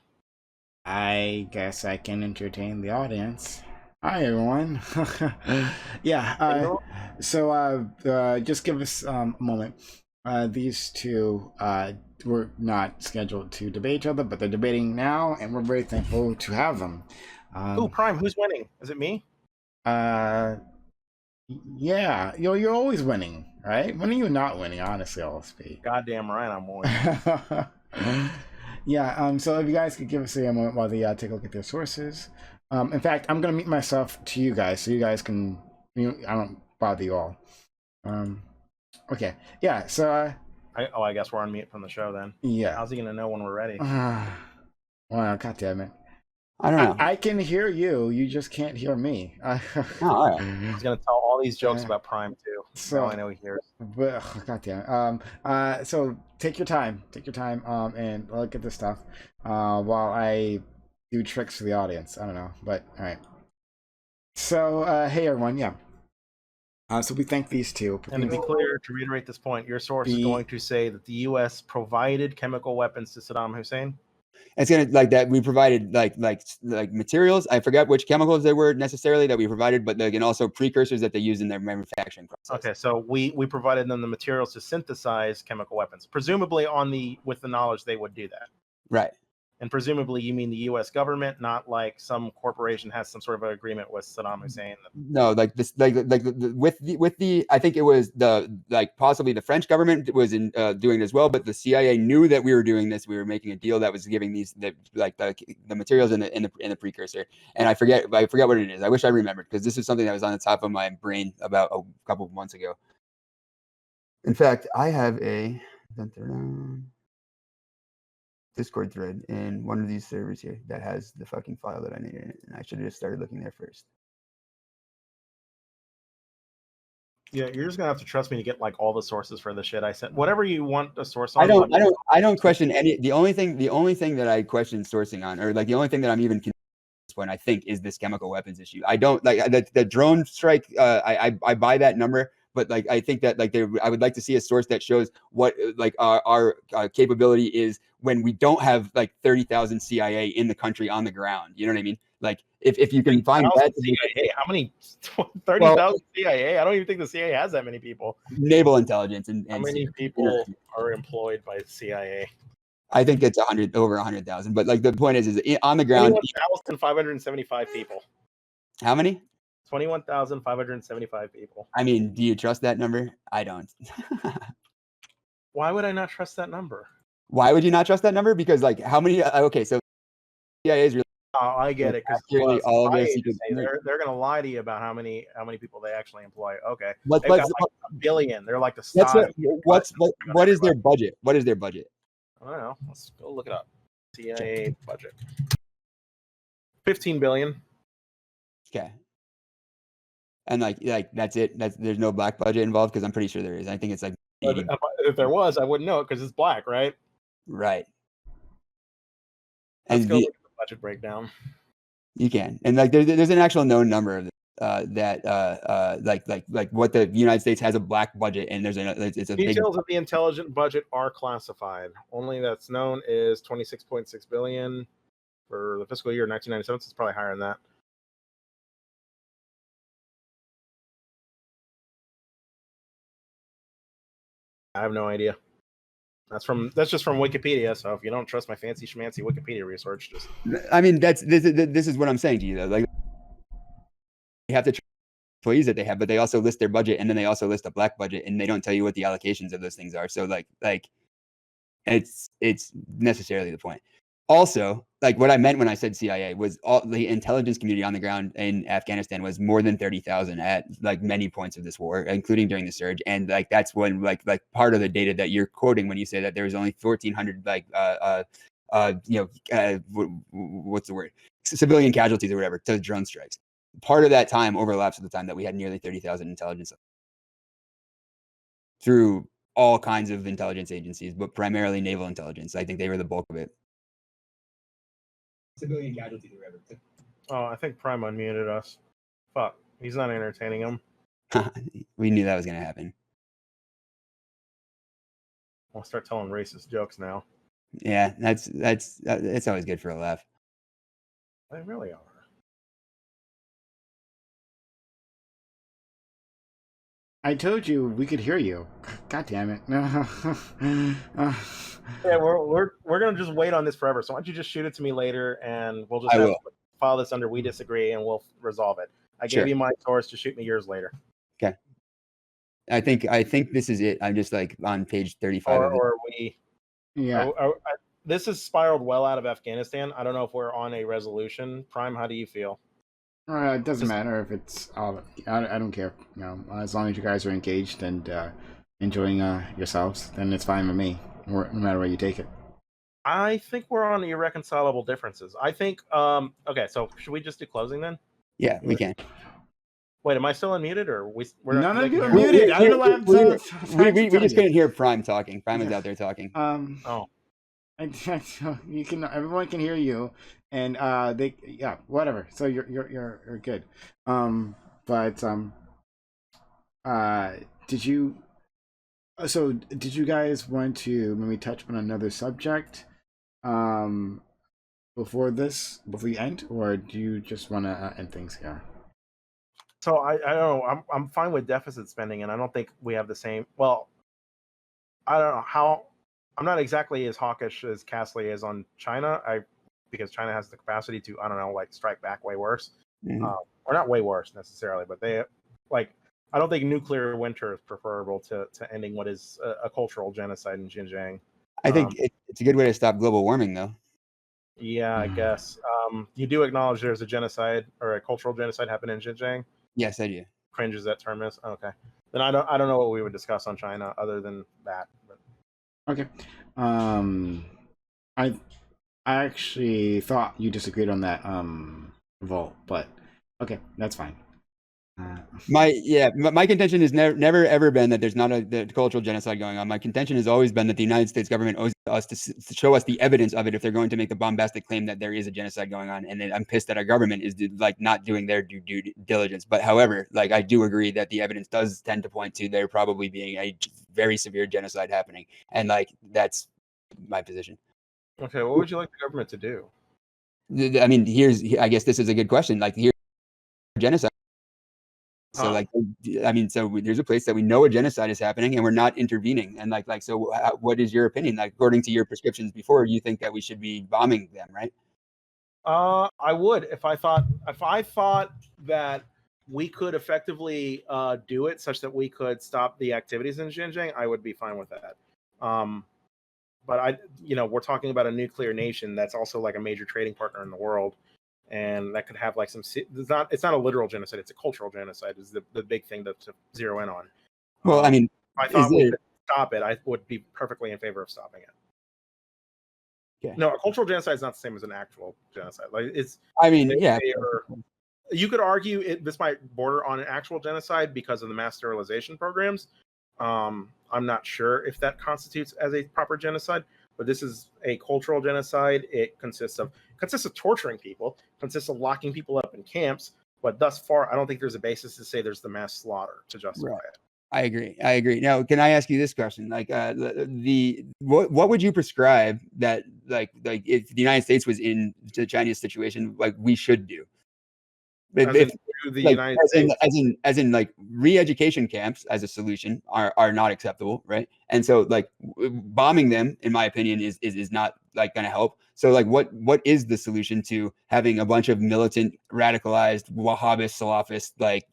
I guess I can entertain the audience. Hi, everyone. Yeah. So just give us a moment. These two were not scheduled to debate each other, but they're debating now, and we're very thankful to have them. Prime, who's winning? Is it me? Yeah, you're always winning, right? When are you not winning? Honestly, LSP. Goddamn right, I'm winning. Yeah. So if you guys could give us a moment while they take a look at their sources. In fact, I'm gonna mute myself to you guys, so you guys can. I don't bother you all. Okay. Yeah. So. I guess we're on mute from the show then. Yeah. How's he gonna know when we're ready? Well, God damn it. I don't know. I can hear you. You just can't hear me. All right. He's gonna tell all these jokes about Prime too. So I know he hears. But God damn it. So take your time. Take your time. And look at this stuff. While I do tricks for the audience. I don't know, but all right. So hey everyone. Yeah. So we thank these two. And to be clear, to reiterate this point, your source is going to say that the U.S. provided chemical weapons to Saddam Hussein. It's gonna like that. We provided like materials. I forgot which chemicals they were necessarily that we provided, but and also precursors that they use in their manufacturing process. Okay, so we provided them the materials to synthesize chemical weapons, presumably with the knowledge they would do that. Right. And presumably, you mean the U.S. government, not like some corporation has some sort of an agreement with Saddam Hussein. No, like this, with the, I think it was possibly the French government was doing it as well, but the CIA knew that we were doing this. We were making a deal that was giving these the materials in the precursor, and I forget what it is. I wish I remembered because this is something that was on the top of my brain about a couple of months ago. In fact, I have a Discord thread in one of these servers here that has the fucking file that I needed in it, and I should have just started looking there first. Yeah, you're just gonna have to trust me to get like all the sources for the shit I sent. Whatever you want a source on. I don't question any. The only thing that I question sourcing on, or like the only thing that I'm even convinced at this point, I think, is this chemical weapons issue. I don't like the drone strike. I buy that number. But like, I think that like I would like to see a source that shows what like our capability is when we don't have like 30,000 CIA in the country on the ground. You know what I mean? Like if you can find that CIA, how many 30,000 CIA? I don't even think the CIA has that many people. Naval intelligence and how many people are employed by the CIA? I think it's over 100,000. But like the point is on the ground. 21,575 people. How many? 21,575 people. I mean, do you trust that number? I don't. Why would I not trust that number? Why would you not trust that number? Because like how many? Okay, so CIA is really Oh, I get it because Accurately all of their secret. they're going to lie to you about how many people they actually employ. Okay, Let's, they've got like a billion. They're like the let's size. what is their budget? What is their budget? I don't know. Let's go look it up. CIA budget 15 billion. Okay. And like that's it. There's no black budget involved because I'm pretty sure there is. I think it's like 80. If there was, I wouldn't know it because it's black, right? Right. Let's And go look at the budget breakdown. You can, and like there's an actual known number of that like what the United States has a black budget, and it's a details of the intelligent budget are classified. Only that's known is 26.6 billion for the fiscal year 1997. So it's probably higher than that. I have no idea. That's just from Wikipedia. So if you don't trust my fancy schmancy Wikipedia research, just I mean this is what I'm saying to you though. Like you have to employees that they have, but they also list their budget, and then they also list a black budget, and they don't tell you what the allocations of those things are. So like it's necessarily the point. Also, like what I meant when I said CIA was all the intelligence community on the ground in Afghanistan was more than 30,000 at like many points of this war, including during the surge. And like that's when like part of the data that you're quoting when you say that there was only 1,400 what's the word, civilian casualties or whatever to drone strikes. Part of that time overlaps with the time that we had nearly 30,000 intelligence through all kinds of intelligence agencies, but primarily naval intelligence. I think they were the bulk of it. Civilian casualties or whatever. Oh, I think Prime unmuted us. Fuck, he's not entertaining him. We knew that was going to happen. I'll start telling racist jokes now. Yeah, it's always good for a laugh. They really are. I told you we could hear you. God damn it! Yeah, we're gonna just wait on this forever. So why don't you just shoot it to me later, and we'll just file this under we disagree, and we'll resolve it. I gave you my source. Just shoot me yours later. Okay. I think this is it. I'm just like on page 35. Or we. Yeah. This has spiraled well out of Afghanistan. I don't know if we're on a resolution. Prime, how do you feel? It doesn't matter if it's all. I don't care. As long as you guys are engaged and enjoying yourselves, then it's fine with me. No matter where you take it. I think we're on irreconcilable differences. I think. Okay, so should we just do closing then? Yeah, we can. Wait, am I still unmuted, or we're not? No, you're muted. I don't know why I'm so. We just couldn't hear Prime talking. Prime is out there talking. You can. Everyone can hear you, and whatever. So you're good. Did you? So did you guys want to maybe touch on another subject, before we end, or do you just want to end things here? So I don't know. I'm fine with deficit spending, and I don't think we have the same. Well, I don't know how. I'm not exactly as hawkish as Castley is on China. Because China has the capacity to, I don't know, like strike back way worse, or not way worse necessarily, but they like. I don't think nuclear winter is preferable to ending what is a cultural genocide in Xinjiang. I think it's a good way to stop global warming, though. Yeah, I guess. You do acknowledge there's a genocide or a cultural genocide happened in Xinjiang? Yes, I do. Cringe as that term is. Okay, then I don't know what we would discuss on China other than that. But. Okay, I actually thought you disagreed on that Revolt, but okay, that's fine. My contention has never ever been that there's not the cultural genocide going on. My contention has always been that the United States government owes us to show us the evidence of it if they're going to make the bombastic claim that there is a genocide going on. And then I'm pissed that our government is like not doing their due diligence. But however, like I do agree that the evidence does tend to point to there probably being a very severe genocide happening, and like that's my position. Okay, what would you like the government to do? I mean, I guess this is a good question. Like here's genocide. So like, I mean, so there's a place that we know a genocide is happening and we're not intervening. And like, so what is your opinion? Like, according to your prescriptions before, you think that we should be bombing them, right? I would if I thought that we could effectively do it such that we could stop the activities in Xinjiang, I would be fine with that. But we're talking about a nuclear nation that's also like a major trading partner in the world. and that could have like some. It's not a literal genocide; it's a cultural genocide. Is the big thing to zero in on. Well, I mean, if I thought we could stop it, I would be perfectly in favor of stopping it. Okay. No, a cultural genocide is not the same as an actual genocide. Like it's. I mean, yeah. You could argue this might border on an actual genocide because of the mass sterilization programs. I'm not sure if that constitutes as a proper genocide, but this is a cultural genocide. It consists of torturing people, consists of locking people up in camps. But thus far, I don't think there's a basis to say there's the mass slaughter to justify it. I agree. Now, can I ask you this question? Like, what would you prescribe that, like if the United States was in the Chinese situation, like we should do? As in like re-education camps as a solution are not acceptable, right? And so like bombing them, in my opinion, is not like going to help. So like what is the solution to having a bunch of militant, radicalized Wahhabist, Salafist, like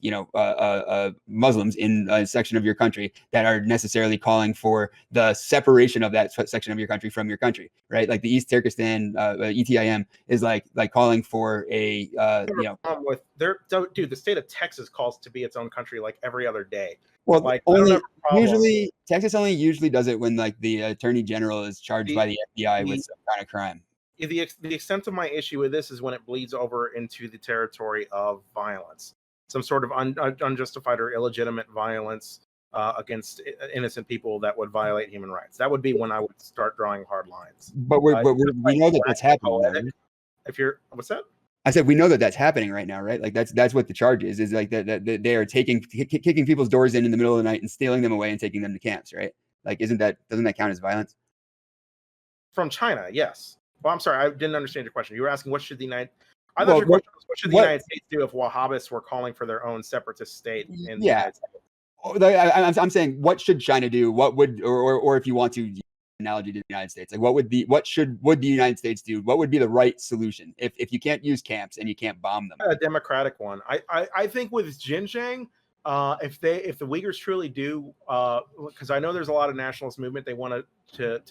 Muslims in a section of your country that are necessarily calling for the separation of that section of your country from your country, right? Like the East Turkestan ETIM is like calling for a the state of Texas calls to be its own country like every other day. Well, like Texas only usually does it when like the attorney general is charged by the FBI with some kind of crime. The extent of my issue with this is when it bleeds over into the territory of violence, some sort of unjustified or illegitimate violence against innocent people that would violate human rights. That would be when I would start drawing hard lines. But we know that that's happening. What's that? I said we know that that's happening right now, right? Like that's what the charge is like that they are kicking people's doors in the middle of the night and stealing them away and taking them to camps, right? Like doesn't that count as violence? From China, yes. Well, I'm sorry, I didn't understand your question. You were asking what should the United States do if Wahhabists were calling for their own separatist state in the United States? I'm saying what should China do? What would or if you want to analogy to the United States, like would the United States do? What would be the right solution if you can't use camps and you can't bomb them? A democratic one. I think with Xinjiang, if the Uyghurs truly do, because I know there's a lot of nationalist movement they want to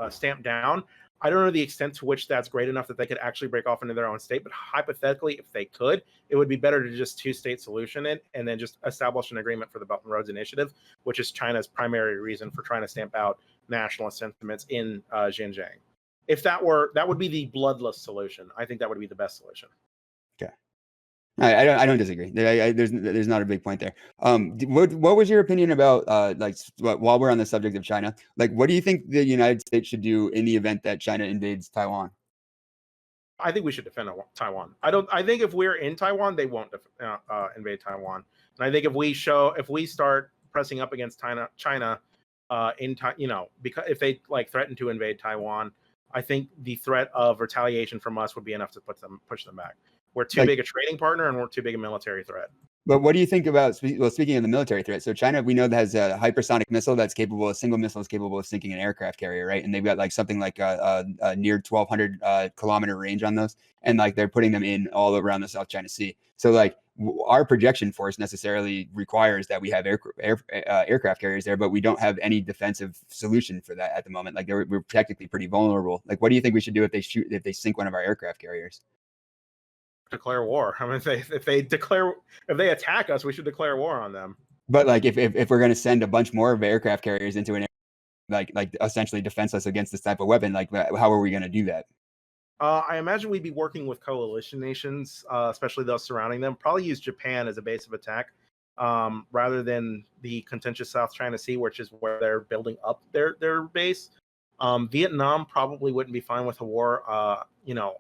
stamp down. I don't know the extent to which that's great enough that they could actually break off into their own state, but hypothetically, if they could, it would be better to just two-state solution it and then just establish an agreement for the Belt and Roads Initiative, which is China's primary reason for trying to stamp out nationalist sentiments in Xinjiang. If that would be the bloodless solution. I think that would be the best solution. Okay. I don't disagree. There's not a big point there. What was your opinion about while we're on the subject of China, like what do you think the United States should do in the event that China invades Taiwan? I think we should defend Taiwan. I think if we're in Taiwan, they won't invade Taiwan. And I think if we start pressing up against China, because if they threaten to invade Taiwan, I think the threat of retaliation from us would be enough to push them back. We're too big a trading partner and we're too big a military threat. But what do you think about, speaking of the military threat, so China, we know that has a hypersonic missile that's capable, a single missile is capable of sinking an aircraft carrier, right? And they've got something like a near 1,200 kilometer range on those. And they're putting them in all around the South China Sea. So our projection force necessarily requires that we have aircraft carriers there, but we don't have any defensive solution for that at the moment. We're technically pretty vulnerable. What do you think we should do if they sink one of our aircraft carriers? Declare war. I mean, if they attack us, we should declare war on them. But if we're going to send a bunch more of aircraft carriers into an essentially defenseless against this type of weapon, how are we going to do that? I imagine we'd be working with coalition nations, especially those surrounding them. Probably use Japan as a base of attack, rather than the contentious South China Sea, which is where they're building up their base. Vietnam probably wouldn't be fine with a war,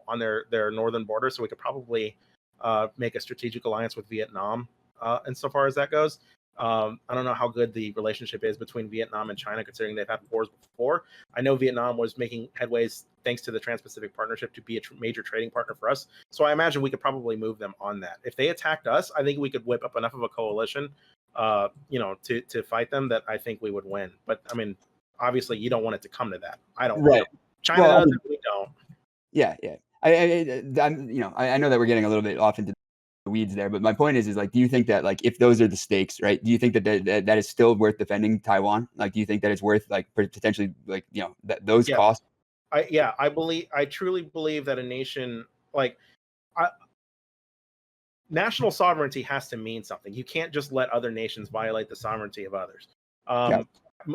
on their northern border. So we could probably make a strategic alliance with Vietnam, insofar as that goes. I don't know how good the relationship is between Vietnam and China, considering they've had wars before. I know Vietnam was making headways thanks to the Trans-Pacific Partnership to be a major trading partner for us. So I imagine we could probably move them on that. If they attacked us, I think we could whip up enough of a coalition, to fight them that I think we would win. But I mean, obviously, you don't want it to come to that. I don't. Right. China does, we don't. Yeah. I know that we're getting a little bit off into the weeds there, but my point is do you think that if those are the stakes, right? Do you think that is still worth defending Taiwan? Do you think that it's worth potentially those costs? I truly believe that a nation like national sovereignty has to mean something. You can't just let other nations violate the sovereignty of others.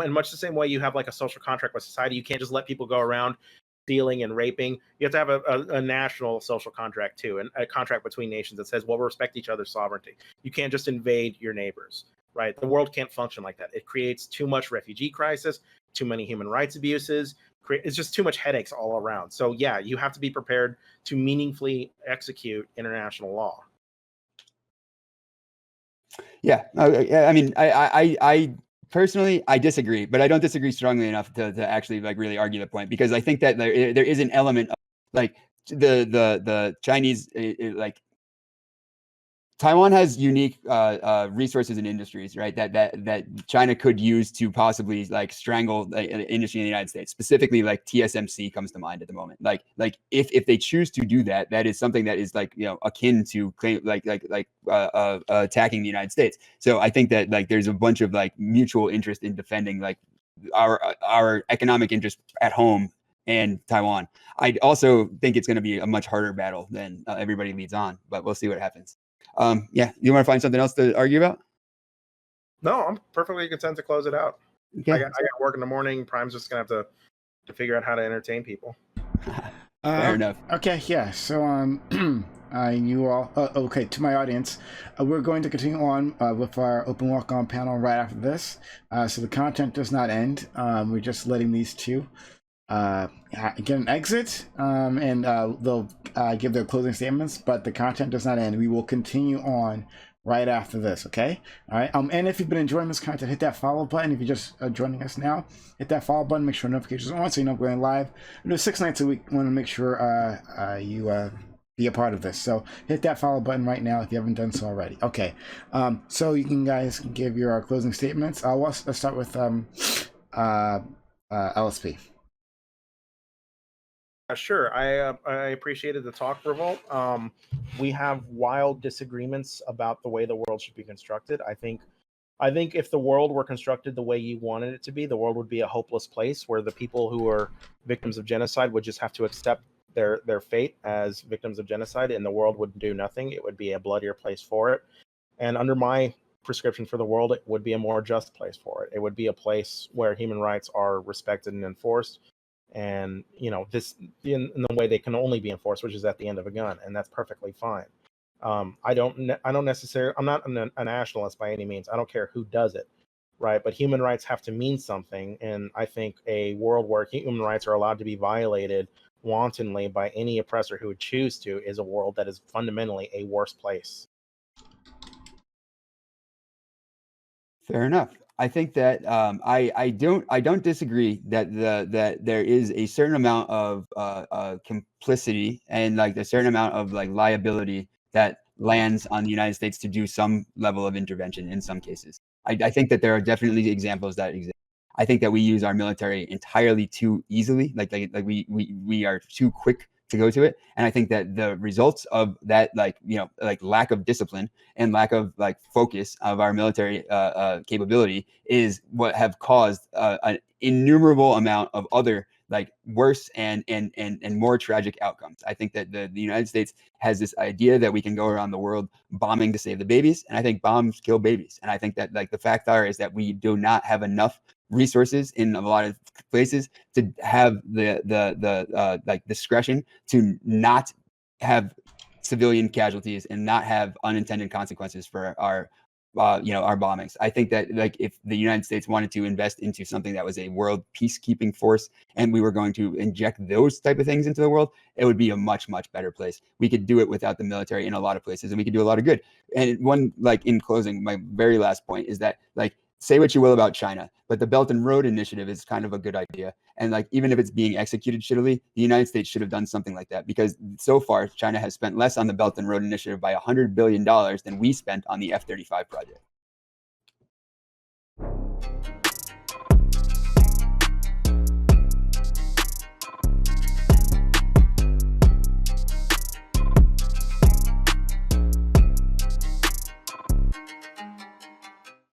In much the same way you have like a social contract with society, you can't just let people go around stealing and raping. You have to have a national social contract too, and a contract between nations that says, well, we respect each other's sovereignty. You can't just invade your neighbors, right? The world can't function like that. It creates too much refugee crisis, too many human rights abuses. It's just too much headaches all around. So yeah, you have to be prepared to meaningfully execute international law. Yeah, I mean, I personally, I disagree, but I don't disagree strongly enough to actually like really argue the point, because I think that there is an element of like the Chinese like Taiwan has unique resources and industries, right? That China could use to possibly like strangle the industry in the United States. Specifically, like TSMC comes to mind at the moment. Like if they choose to do that, that is something that is like, you know, akin to attacking the United States. So I think that like there's a bunch of like mutual interest in defending like our economic interest at home and Taiwan. I also think it's going to be a much harder battle than everybody leads on, but we'll see what happens. Yeah, you want to find something else to argue about? No, I'm perfectly content to close it out. Okay. I got work in the morning. Prime's just gonna have to figure out how to entertain people. Fair enough. Okay, yeah. So you all okay, to my audience, we're going to continue on with our open walk-on panel right after this. So the content does not end. We're just letting these two get an exit, and they'll give their closing statements, but the content does not end. We will continue on right after this, okay? All right. And if you've been enjoying this content, hit that follow button. If you're just joining us now, hit that follow button. Make sure notifications are on so you know we're going live. We do 6 nights a week. We want to make sure you be a part of this. So hit that follow button right now if you haven't done so already. Okay. So you guys can give your closing statements. Let's start with LSP. Sure. I appreciated the talk, Revolt. We have wild disagreements about the way the world should be constructed. I think if the world were constructed the way you wanted it to be, the world would be a hopeless place where the people who are victims of genocide would just have to accept their fate as victims of genocide, and the world would do nothing. It would be a bloodier place for it. And under my prescription for the world, it would be a more just place for it. It would be a place where human rights are respected and enforced. And this in the way they can only be enforced, which is at the end of a gun, and that's perfectly fine. I don't necessarily, I'm not a nationalist by any means. I don't care who does it, right? But human rights have to mean something, and I think a world where human rights are allowed to be violated wantonly by any oppressor who would choose to is a world that is fundamentally a worse place. Fair enough. I think that I don't disagree that that there is a certain amount of complicity and like a certain amount of like liability that lands on the United States to do some level of intervention in some cases. I think that there are definitely examples that exist. I think that we use our military entirely too easily, like we are too quick to go to it. And I think that the results of that, like lack of discipline and lack of like focus of our military capability is what have caused an innumerable amount of other like worse and more tragic outcomes. I think that the United States has this idea that we can go around the world bombing to save the babies, and I think bombs kill babies. And I think that like the fact is that we do not have enough resources in a lot of places to have the like discretion to not have civilian casualties and not have unintended consequences for our bombings. I think that like if the United States wanted to invest into something that was a world peacekeeping force and we were going to inject those type of things into the world, it would be a much better place. We could do it without the military in a lot of places, and we could do a lot of good. And one, like in closing, my very last point is that like, say what you will about China, but the Belt and Road Initiative is kind of a good idea. And like, even if it's being executed shittily, the United States should have done something like that, because so far China has spent less on the Belt and Road Initiative by $100 billion than we spent on the F-35 project.